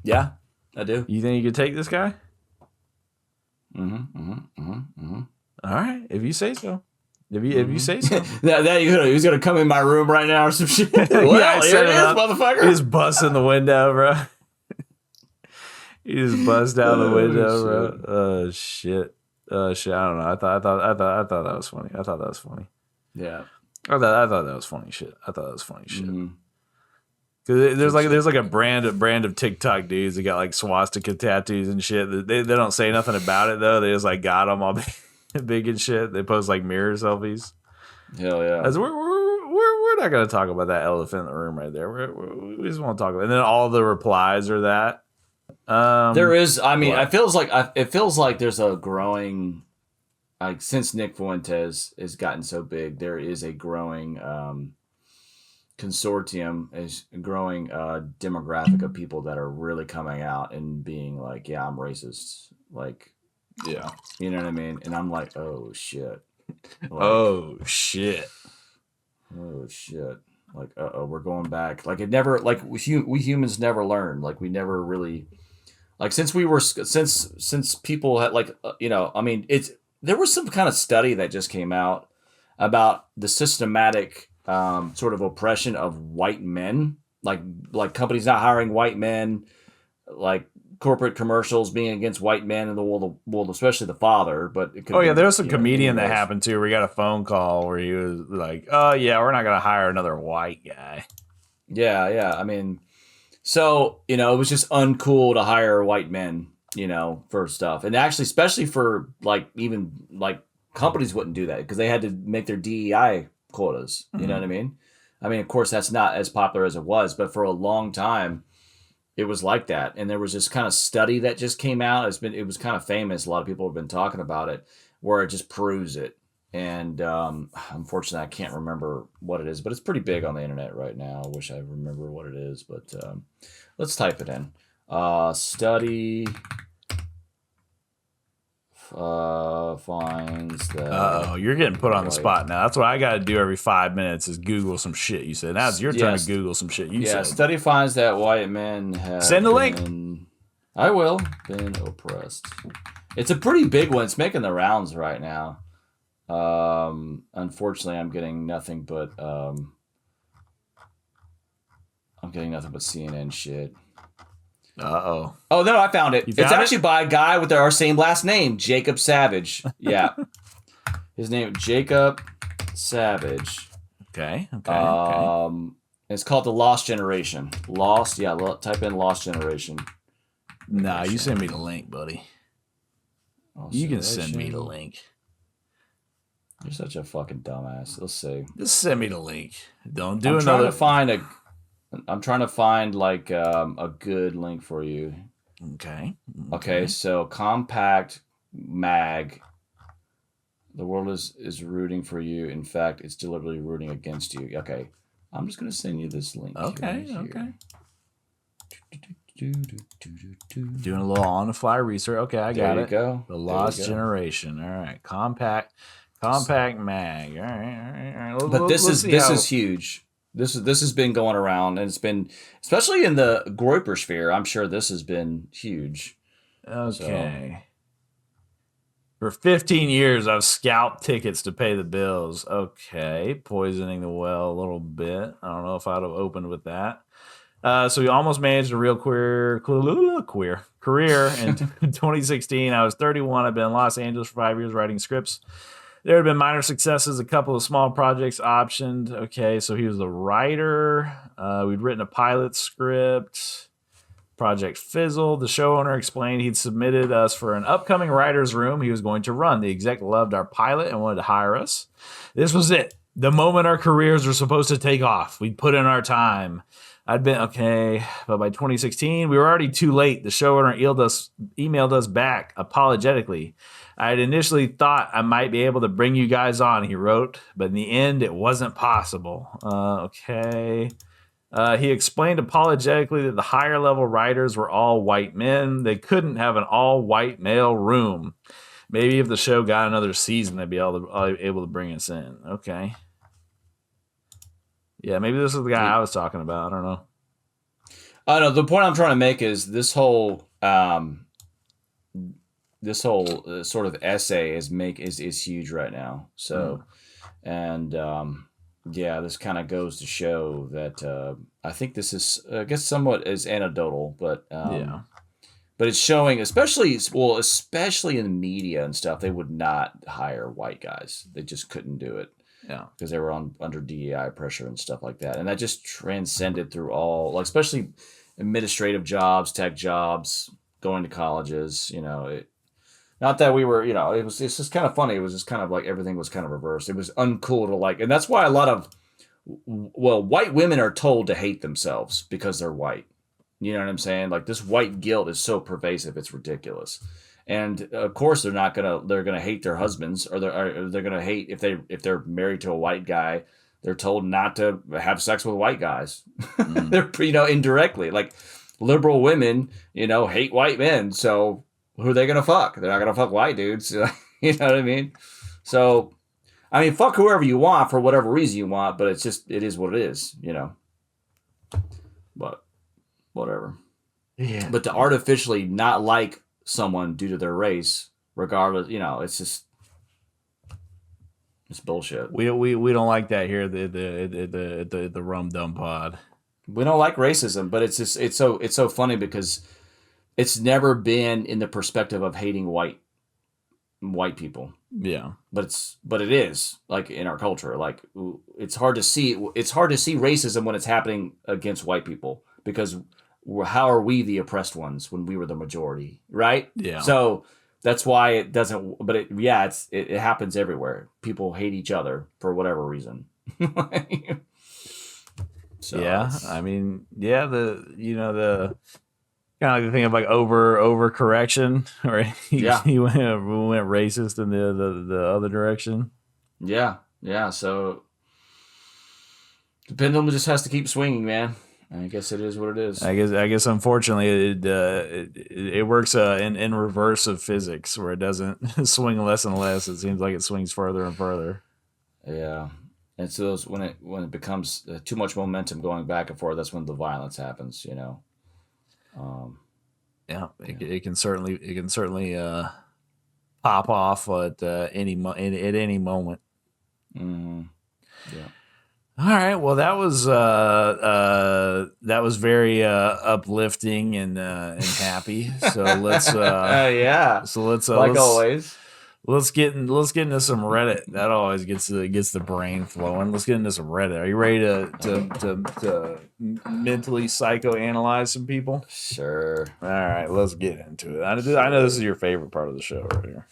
Yeah, I do. You think you could take this guy? Mm-hmm. All right, if you say so. If you say so. He's gonna come in my room right now or some shit. Well, yeah, here it is, motherfucker. He just busts in the window, bro. He just busts down the window, bro. Oh shit. I don't know. I thought that was funny. Yeah. I thought that was funny shit. Mm-hmm. Cause there's like a brand of TikTok dudes that got like swastika tattoos and shit. They don't say nothing about it though. They just like got them all big and shit. They post like mirror selfies. Hell yeah. As we're not gonna talk about that elephant in the room right there. We just want to talk about it. And then all the replies are that. There is. I mean, it feels like there's a growing, like since Nick Fuentes has gotten so big, there is a growing consortium, is growing demographic of people that are really coming out and being like, yeah, I'm racist. Like, yeah, you know what I mean? And I'm like, oh shit. Like, oh shit. Like, we're going back. Like it never, like we humans never learn. Like we never really, like since people had like, I mean, there was some kind of study that just came out about the systematic sort of oppression of white men, like companies not hiring white men, like corporate commercials being against white men in the world, especially the father. But it could there was some comedian that happened too. We got a phone call where he was like, "Oh yeah, we're not gonna hire another white guy." Yeah. I mean, so it was just uncool to hire white men, for stuff, and actually, especially for like even like companies wouldn't do that because they had to make their DEI quotas. You know what I mean? I mean, of course, that's not as popular as it was, but for a long time, it was like that. And there was this kind of study that just came out. It was kind of famous. A lot of people have been talking about it, where it just proves it. And unfortunately, I can't remember what it is, but it's pretty big on the internet right now. I wish I remember what it is, but let's type it in. Study finds that. You're getting put on the spot now. That's what I got to do every 5 minutes is Google some shit. You said now it's your turn to Google some shit. You said study finds that white men have send the link. I will. Been oppressed. It's a pretty big one. It's making the rounds right now. Unfortunately, I'm getting nothing but CNN shit. Oh no, I found it. It's actually by a guy with our same last name, Jacob Savage. Yeah. His name, Jacob Savage. Okay. It's called The Lost Generation. Type in Lost Generation. Nah, you send me the link, buddy. You can send me the link. You're such a fucking dumbass. Let's see. Just send me the link. Don't do I'm another. I'm trying to find like a good link for you. Okay. So compact mag. The world is rooting for you. In fact, it's deliberately rooting against you. Okay. I'm just gonna send you this link. Okay. Doing a little on the fly research. Okay, I got it. There you go. The Lost Generation. All right. Compact mag. All right. But this is huge. This has been going around, and it's been, especially in the Groyper sphere, I'm sure this has been huge. Okay. For 15 years, I've scalped tickets to pay the bills. Okay. Poisoning the well a little bit. I don't know if I'd have opened with that. So we almost managed a real career in 2016. I was 31. I've been in Los Angeles for 5 years writing scripts. There have been minor successes, a couple of small projects optioned. Okay, so he was the writer. We'd written a pilot script. Project fizzled. The showrunner explained he'd submitted us for an upcoming writer's room he was going to run. The exec loved our pilot and wanted to hire us. This was it. The moment our careers were supposed to take off. We'd put in our time. But by 2016, we were already too late. The showrunner emailed us back apologetically. I had initially thought I might be able to bring you guys on, he wrote, but in the end, it wasn't possible. He explained apologetically that the higher level writers were all white men. They couldn't have an all white male room. Maybe if the show got another season, they'd be able to bring us in. Okay. Yeah, maybe this is the guy I was talking about. I don't know. I know the point I'm trying to make is this whole sort of essay is huge right now. So, this kind of goes to show that I think this is, I guess, somewhat is anecdotal, but but it's showing, especially in the media and stuff, they would not hire white guys. They just couldn't do it. Yeah, because they were under DEI pressure and stuff like that, and that just transcended through all, like, especially administrative jobs, tech jobs, going to colleges. Not that we were, it's just kind of funny. It was just kind of like everything was kind of reversed. It was uncool to like, and that's why a lot of, white women are told to hate themselves because they're white. You know what I'm saying? Like, this white guilt is so pervasive, it's ridiculous. And of course, they're gonna hate their husbands, or they're gonna hate if they're married to a white guy. They're told not to have sex with white guys. They're indirectly, like, liberal women, hate white men. So who are they gonna fuck? They're not gonna fuck white dudes. You know what I mean? So, I mean, fuck whoever you want for whatever reason you want, but it is what it is. But whatever. Yeah. But to artificially not like someone due to their race, regardless, it's bullshit. We don't like that here at the Rum Dum Pod. We don't like racism, but it's so funny because it's never been in the perspective of hating white people. Yeah, but it is, like, in our culture. Like, it's hard to see racism when it's happening against white people, because how are we the oppressed ones when we were the majority, right? Yeah. So that's why it doesn't. But it happens everywhere. People hate each other for whatever reason. So yeah, I mean, yeah, the Kind of like the thing of like over correction, or he went racist in the other direction. Yeah. So the pendulum just has to keep swinging, man. I guess it is what it is. I guess unfortunately it works in reverse of physics, where it doesn't swing less and less. It seems like it swings further and further. Yeah. And so when it becomes too much momentum going back and forth, that's when the violence happens, you know. It can certainly pop off at any moment. Mm-hmm. Yeah. All right. Well, that was very uplifting and happy. So let's yeah. So let's like always. Let's get into some Reddit. That always gets the brain flowing. Let's get into some Reddit. Are you ready to mentally psychoanalyze some people? Sure. All right, let's get into it. I know this is your favorite part of the show right here.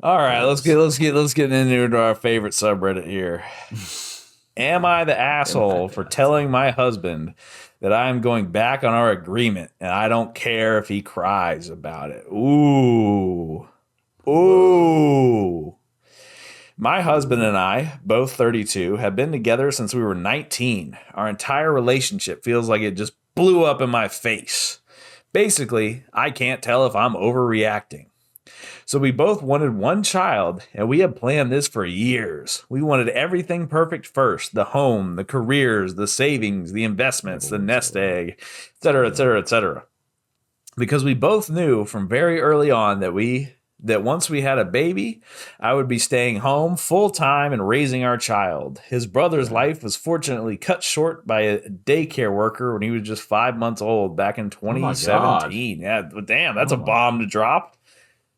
All right, let's get into our favorite subreddit here. Am I the asshole for telling my husband that I am going back on our agreement and I don't care if he cries about it? Ooh. My husband and I, both 32, have been together since we were 19. Our entire relationship feels like it just blew up in my face. Basically, I can't tell if I'm overreacting. So we both wanted one child, and we had planned this for years. We wanted everything perfect first: the home, the careers, the savings, the investments, the nest egg, etc., etc., etc. Because we both knew from very early on that once we had a baby, I would be staying home full-time and raising our child. His brother's life was fortunately cut short by a daycare worker when he was just 5 months old back in 2017. Yeah, but damn, that's a bomb to drop.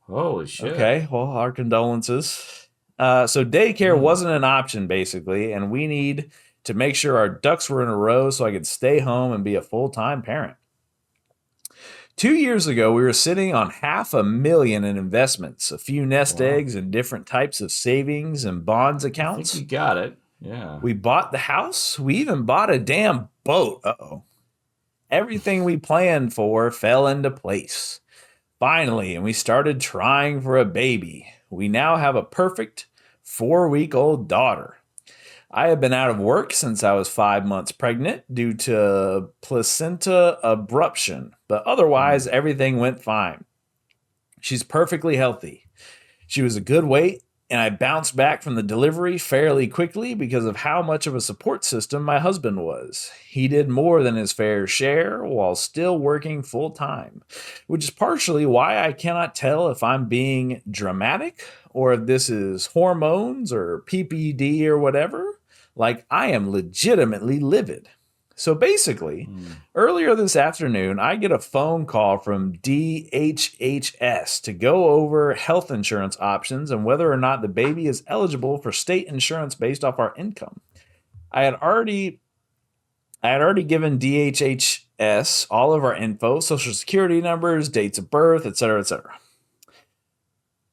Holy shit. Okay, well, our condolences. So daycare wasn't an option, basically, and we need to make sure our ducks were in a row so I could stay home and be a full-time parent. 2 years ago, we were sitting on $500,000 in investments, a few nest eggs, and different types of savings and bonds accounts. I think we got it. Yeah. We bought the house. We even bought a damn boat. Uh-oh. Everything we planned for fell into place. Finally, and we started trying for a baby. We now have a perfect 4-week-old daughter. I have been out of work since I was 5 months pregnant due to placenta abruption, but otherwise everything went fine. She's perfectly healthy. She was a good weight, and I bounced back from the delivery fairly quickly because of how much of a support system my husband was. He did more than his fair share while still working full time, which is partially why I cannot tell if I'm being dramatic or if this is hormones or PPD or whatever. Like, I am legitimately livid. So basically, earlier this afternoon, I get a phone call from DHHS to go over health insurance options and whether or not the baby is eligible for state insurance based off our income. I had already given DHHS all of our info, social security numbers, dates of birth, etc., etc.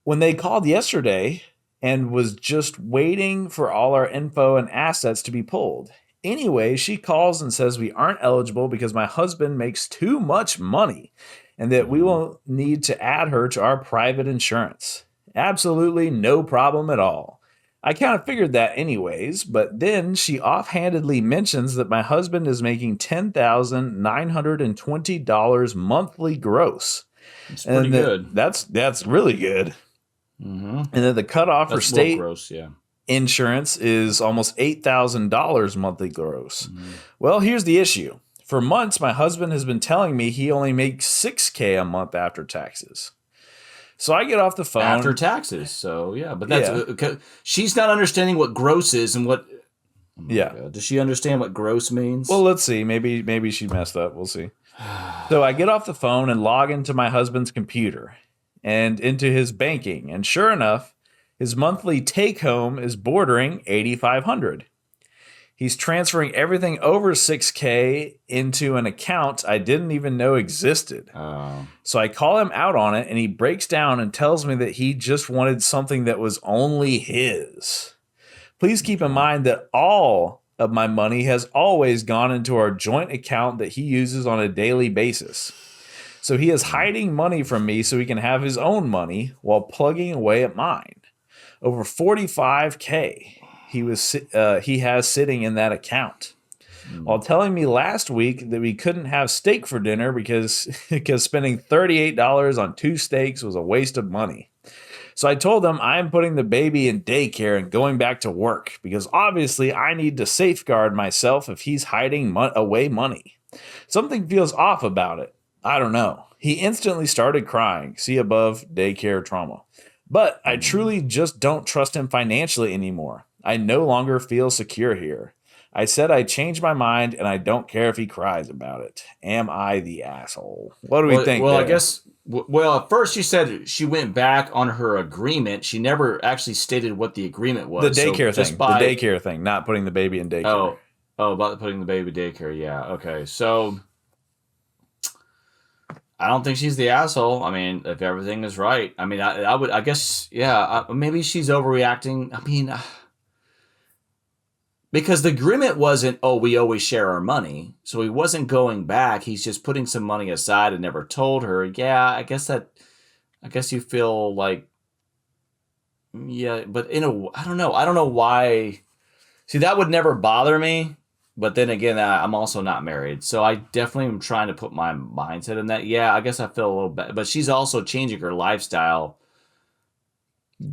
When they called yesterday and was just waiting for all our info and assets to be pulled. Anyway, she calls and says we aren't eligible because my husband makes too much money and that we will need to add her to our private insurance. Absolutely no problem at all. I kind of figured that anyways, but then she offhandedly mentions that my husband is making $10,920 monthly gross. It's pretty good. That's really good. Mm-hmm. And then the cutoff for state gross, yeah. insurance is almost $8,000 monthly gross. Mm-hmm. Well, here's the issue. For months, my husband has been telling me he only makes $6,000 a month after taxes. So I get off the phone. After taxes, so yeah. But that's she's not understanding what gross is and what... Oh God. Does she understand what gross means? Well, let's see. Maybe she messed up. We'll see. So I get off the phone and log into my husband's computer and into his banking. And sure enough, his monthly take-home is bordering $8,500. He's transferring everything over $6,000 into an account I didn't even know existed. Oh. So I call him out on it, and he breaks down and tells me that he just wanted something that was only his. Please keep in mind that all of my money has always gone into our joint account that he uses on a daily basis. So he is hiding money from me so he can have his own money while plugging away at mine. Over $45K he has sitting in that account. While telling me last week that we couldn't have steak for dinner because spending $38 on 2 steaks was a waste of money. So I told him I'm putting the baby in daycare and going back to work because obviously I need to safeguard myself if he's hiding away money. Something feels off about it. I don't know. He instantly started crying. See above, daycare trauma. But I truly just don't trust him financially anymore. I no longer feel secure here. I said I changed my mind and I don't care if he cries about it. Am I the asshole? What do we think? Well, there? I guess. Well, at first you said she went back on her agreement. She never actually stated what the agreement was. The daycare thing. The daycare thing. Not putting the baby in daycare. Oh, about putting the baby in daycare. Yeah. Okay. So I don't think she's the asshole. I mean, if everything is right. I mean, I would. I guess. Yeah. Maybe she's overreacting. I mean. Because the agreement wasn't, oh, we always share our money. So he wasn't going back. He's just putting some money aside and never told her. Yeah, I guess you feel like, yeah, but I don't know. I don't know why. See, that would never bother me. But then again, I'm also not married. So I definitely am trying to put my mindset in that. Yeah, I guess I feel a little bad. But she's also changing her lifestyle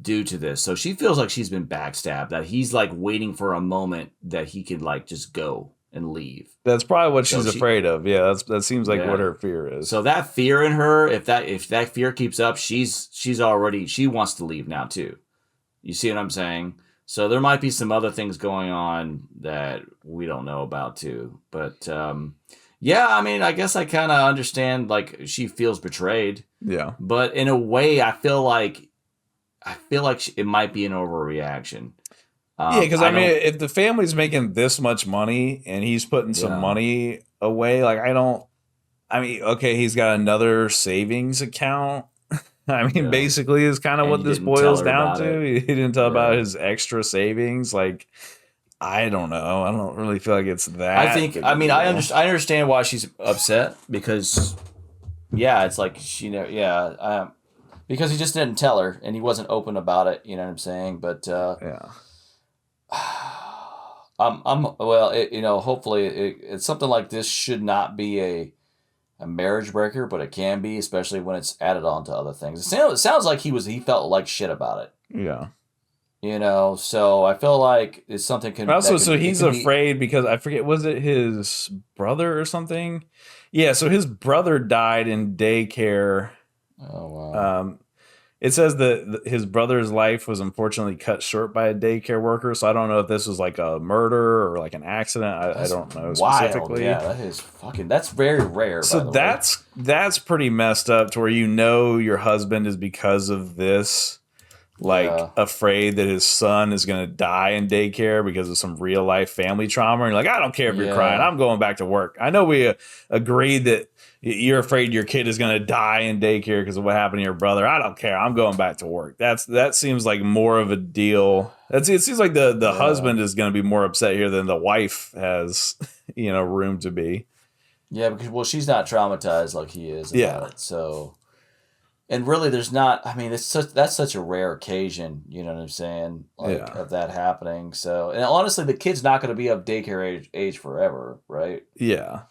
due to this. So she feels like she's been backstabbed, that he's like waiting for a moment that he could like just go and leave. That's probably what she's afraid of. Yeah, that seems like what her fear is. So that fear in her, if that fear keeps up, she wants to leave now too. You see what I'm saying? So there might be some other things going on that we don't know about too. But yeah, I mean, I guess I kind of understand, like, she feels betrayed. Yeah. But in a way, I feel like it might be an overreaction. Yeah, because I mean, if the family's making this much money and he's putting some money away, like okay, he's got another savings account. I mean, basically is kind of what this boils down to. He didn't tell about his extra savings. Like, I don't know. I don't really feel like it's that. I understand why she's upset because, yeah, it's like because he just didn't tell her and he wasn't open about it. You know what I'm saying? But yeah, hopefully it's something like this should not be a marriage breaker, but it can be, especially when it's added on to other things. It sounds like he felt like shit about it. Yeah. So I feel like it's something. He's afraid because I forget, was it his brother or something? Yeah. So his brother died in daycare. Oh, wow. It says that his brother's life was unfortunately cut short by a daycare worker. So I don't know if this was like a murder or like an accident. I don't know specifically. Yeah, that's very rare. So that's pretty messed up to where your husband is because of this, afraid that his son is going to die in daycare because of some real life family trauma. And you're like, I don't care if you're crying. I'm going back to work. I know we agreed that you're afraid your kid is going to die in daycare because of what happened to your brother. I don't care. I'm going back to work. That seems like more of a deal. It seems like the husband is going to be more upset here than the wife has, room to be. Yeah, because she's not traumatized like he is about it. So, and really, there's not. I mean, that's such a rare occasion. You know what I'm saying? Of that happening. So, and honestly, the kid's not going to be of daycare age forever, right? Yeah.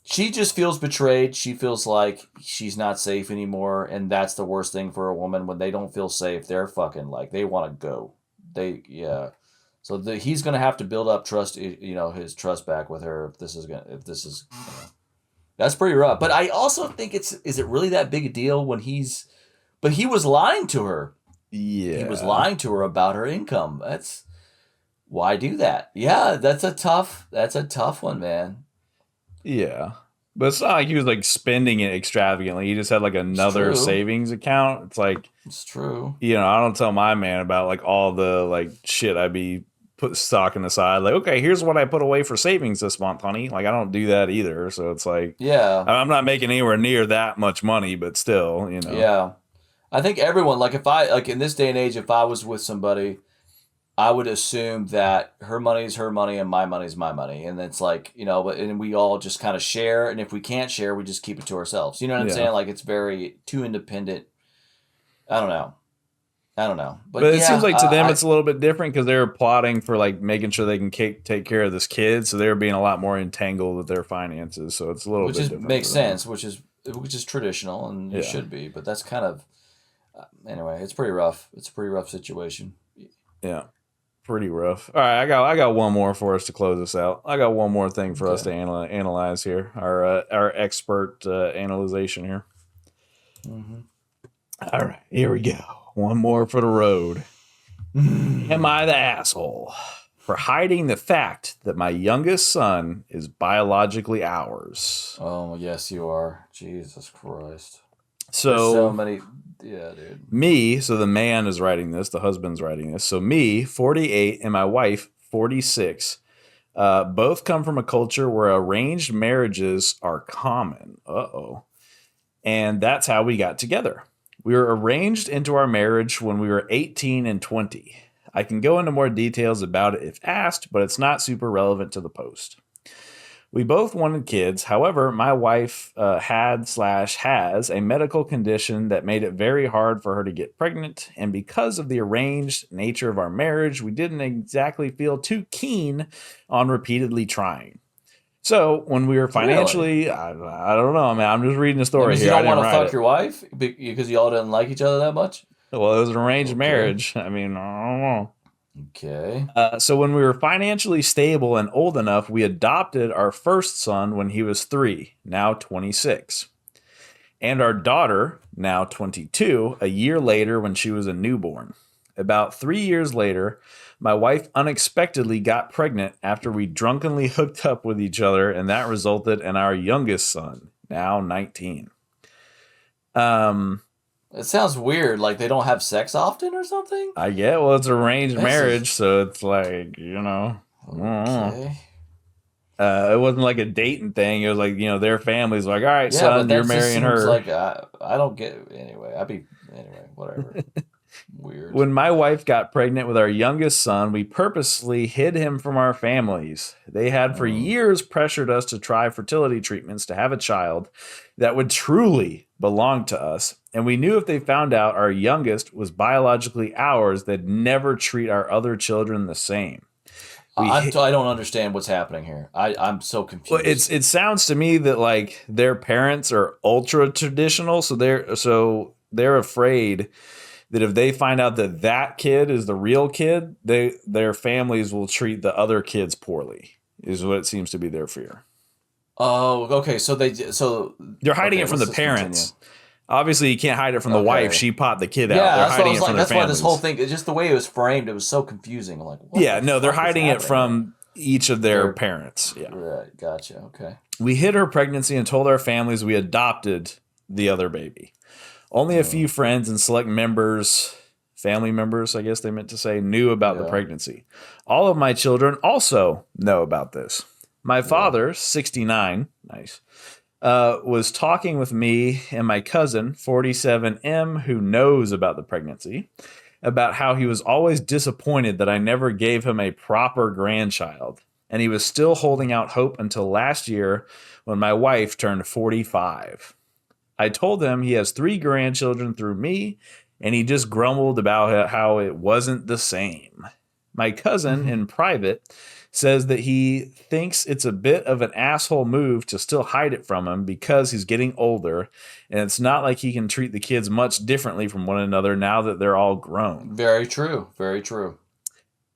She just feels betrayed. She feels like she's not safe anymore, and that's the worst thing for a woman when they don't feel safe. They're fucking like they want to go. So he's gonna have to build up trust. His trust back with her. If this is, that's pretty rough. But I also think is it really that big a deal when he was lying to her. Yeah, he was lying to her about her income. Why do that? Yeah, that's a tough one, man. Yeah. But it's not like he was like spending it extravagantly. He just had like another savings account. It's like, it's true. I don't tell my man about like all the like shit I'd be stocking aside. Like, okay, here's what I put away for savings this month, honey. Like, I don't do that either. So it's like, yeah, I'm not making anywhere near that much money, but still, Yeah. I think everyone, like if I, like in this day and age, if I was with somebody, I would assume that her money is her money and my money is my money. And it's like, and we all just kind of share. And if we can't share, we just keep it to ourselves. You know what I'm saying? Like, it's very too independent. I don't know. But it seems like to them it's a little bit different because they're plotting for like making sure they can take care of this kid. So they're being a lot more entangled with their finances. So it's a little bit different. Makes sense, which is traditional and it should be. But that's kind of, anyway, it's pretty rough. It's a pretty rough situation. Yeah. Pretty rough. All right, I got one more for us to close this out. I got one more thing for us to analyze here. Our expert analyzation here. Mm-hmm. All right, here we go. One more for the road. Am I the asshole for hiding the fact that my youngest son is biologically ours? Oh, yes, you are. Jesus Christ. So many. Yeah, dude. Me, so the man is writing this, the husband's writing this. So me, 48, and my wife, 46, both come from a culture where arranged marriages are common. And that's how we got together. We were arranged into our marriage when we were 18 and 20. I can go into more details about it if asked, but it's not super relevant to the post. We both wanted kids. However, my wife has a medical condition that made it very hard for her to get pregnant. And because of the arranged nature of our marriage, we didn't exactly feel too keen on repeatedly trying. So when we were financially, I don't know, man. I'm just reading the story here. You don't want to fuck your wife because y'all didn't like each other that much? Well, it was an arranged marriage. I mean, I don't know. Okay. So when we were financially stable and old enough, we adopted our first son when he was 3, now 26. And our daughter, now 22, a year later when she was a newborn. About 3 years later, my wife unexpectedly got pregnant after we drunkenly hooked up with each other, and that resulted in our youngest son, now 19. It sounds weird, like they don't have sex often or something? I get, well, it's arranged marriage, so it's like, Okay. It wasn't like a dating thing. It was like, their family's like, all right, son, you're marrying her. Like, I don't get it. Anyway, whatever. Weird. When my wife got pregnant with our youngest son, we purposely hid him from our families. They had for years pressured us to try fertility treatments to have a child that would truly belong to us. And we knew if they found out our youngest was biologically ours, they'd never treat our other children the same. I don't understand what's happening here. I'm so confused. Well, it sounds to me that like their parents are ultra traditional, so they're afraid that if they find out that kid is the real kid, their families will treat the other kids poorly. Is what it seems to be their fear. Oh, okay. So they're hiding it from the parents. Continue. Obviously, you can't hide it from the wife. She popped the kid out. Yeah, they're hiding it from their families. That's why this whole thing, just the way it was framed, it was so confusing. I'm like, they're hiding it from each of their parents. Yeah, right. Gotcha. Okay. We hid her pregnancy and told our families we adopted the other baby. Only a few friends and select family members, I guess they meant to say, knew about the pregnancy. All of my children also know about this. My father, 69, nice, was talking with me and my cousin, 47M, who knows about the pregnancy, about how he was always disappointed that I never gave him a proper grandchild. And he was still holding out hope until last year when my wife turned 45. I told him he has 3 grandchildren through me, and he just grumbled about how it wasn't the same. My cousin, in private, says that he thinks it's a bit of an asshole move to still hide it from him because he's getting older, and it's not like he can treat the kids much differently from one another now that they're all grown. Very true. Very true.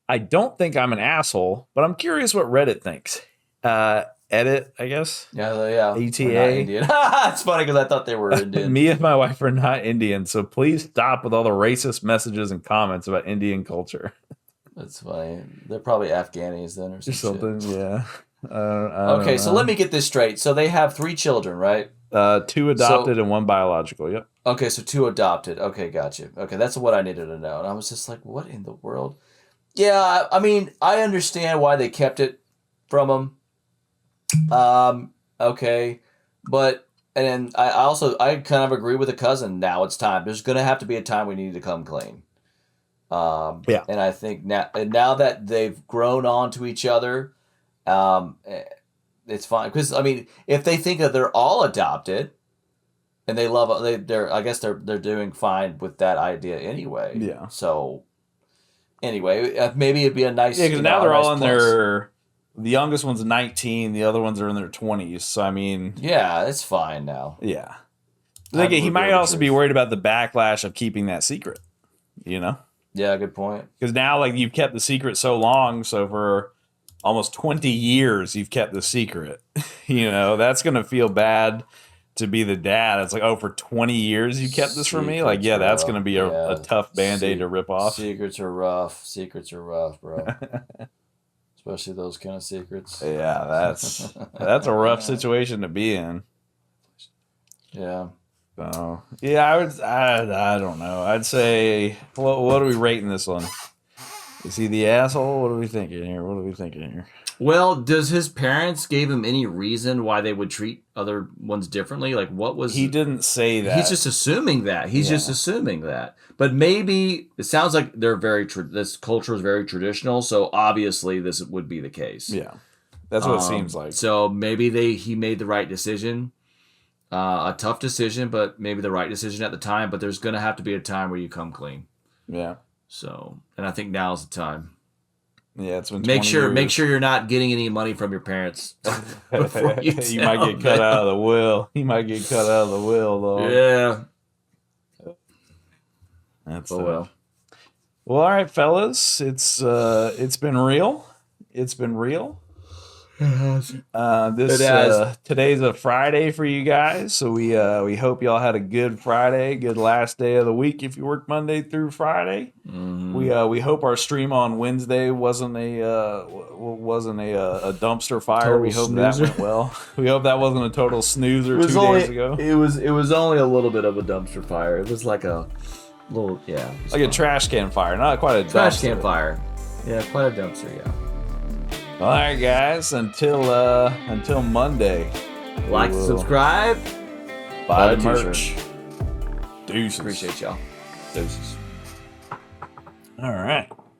I don't think I'm an asshole, but I'm curious what Reddit thinks. Edit, I guess. Yeah. ETA. It's funny because I thought they were Indian. Me and my wife are not Indian, so please stop with all the racist messages and comments about Indian culture. That's funny. They're probably Afghanis then or something. Yeah. Okay, so let me get this straight. So they have 3 children, right? 2 adopted and 1 biological. Yep. Okay, so 2 adopted. Okay, gotcha. Okay, that's what I needed to know. And I was just like, what in the world? Yeah, I mean, I understand why they kept it from them. Okay, but and then I kind of agree with the cousin. Now it's time. There's gonna have to be a time we need to come clean. And I think now that they've grown onto each other, it's fine. Because I mean, if they think that they're all adopted, and they love, I guess they're doing fine with that idea anyway. Yeah. So anyway, maybe it'd be a nice. Yeah, because now they're all in their. The youngest one's 19. The other ones are in their 20s. So I mean, yeah, it's fine now. Yeah. Like, he might also be worried about the backlash of keeping that secret. You know. Yeah, good point. Because now, like, you've kept the secret so long, so for almost 20 years, you've kept the secret. You know, that's gonna feel bad to be the dad. It's like, oh, for 20 years you kept this from me? Like, yeah, that's going to be a tough Band-Aid to rip off. Secrets are rough. Secrets are rough, bro. Especially those kind of secrets. Yeah, that's a rough situation to be in. Yeah. So, yeah, I don't know. I'd say, what are we rating this one? Is he the asshole? What are we thinking here? Well, does his parents gave him any reason why they would treat other ones differently? Like, what was... He didn't say that. He's just assuming that. But maybe, it sounds like they're this culture is very traditional, so obviously this would be the case. Yeah. That's what it seems like. So maybe he made the right decision. A tough decision, but maybe the right decision at the time. But there's going to have to be a time where you come clean. Yeah. So, and I think now's the time. Yeah, it's been make sure you're not getting any money from your parents before you might get cut out of the will. You might get cut out of the will, though. Yeah. That's well. Well, all right, fellas. It's been real. It's been real. Today's a Friday for you guys, so we hope y'all had a good Friday, good last day of the week if you worked Monday through Friday. Mm-hmm. We hope our stream on Wednesday wasn't a dumpster fire. Total we hope snoozer. that went well. We hope that wasn't a total snoozer 2 days ago. It was only a little bit of a dumpster fire. It was like a little like a trash can fire, not quite a trash dumpster. Can fire. Yeah, quite a dumpster. Yeah. All right, guys. Until Monday. Like, subscribe, buy the merch. Deuces. Appreciate y'all. Deuces. All right.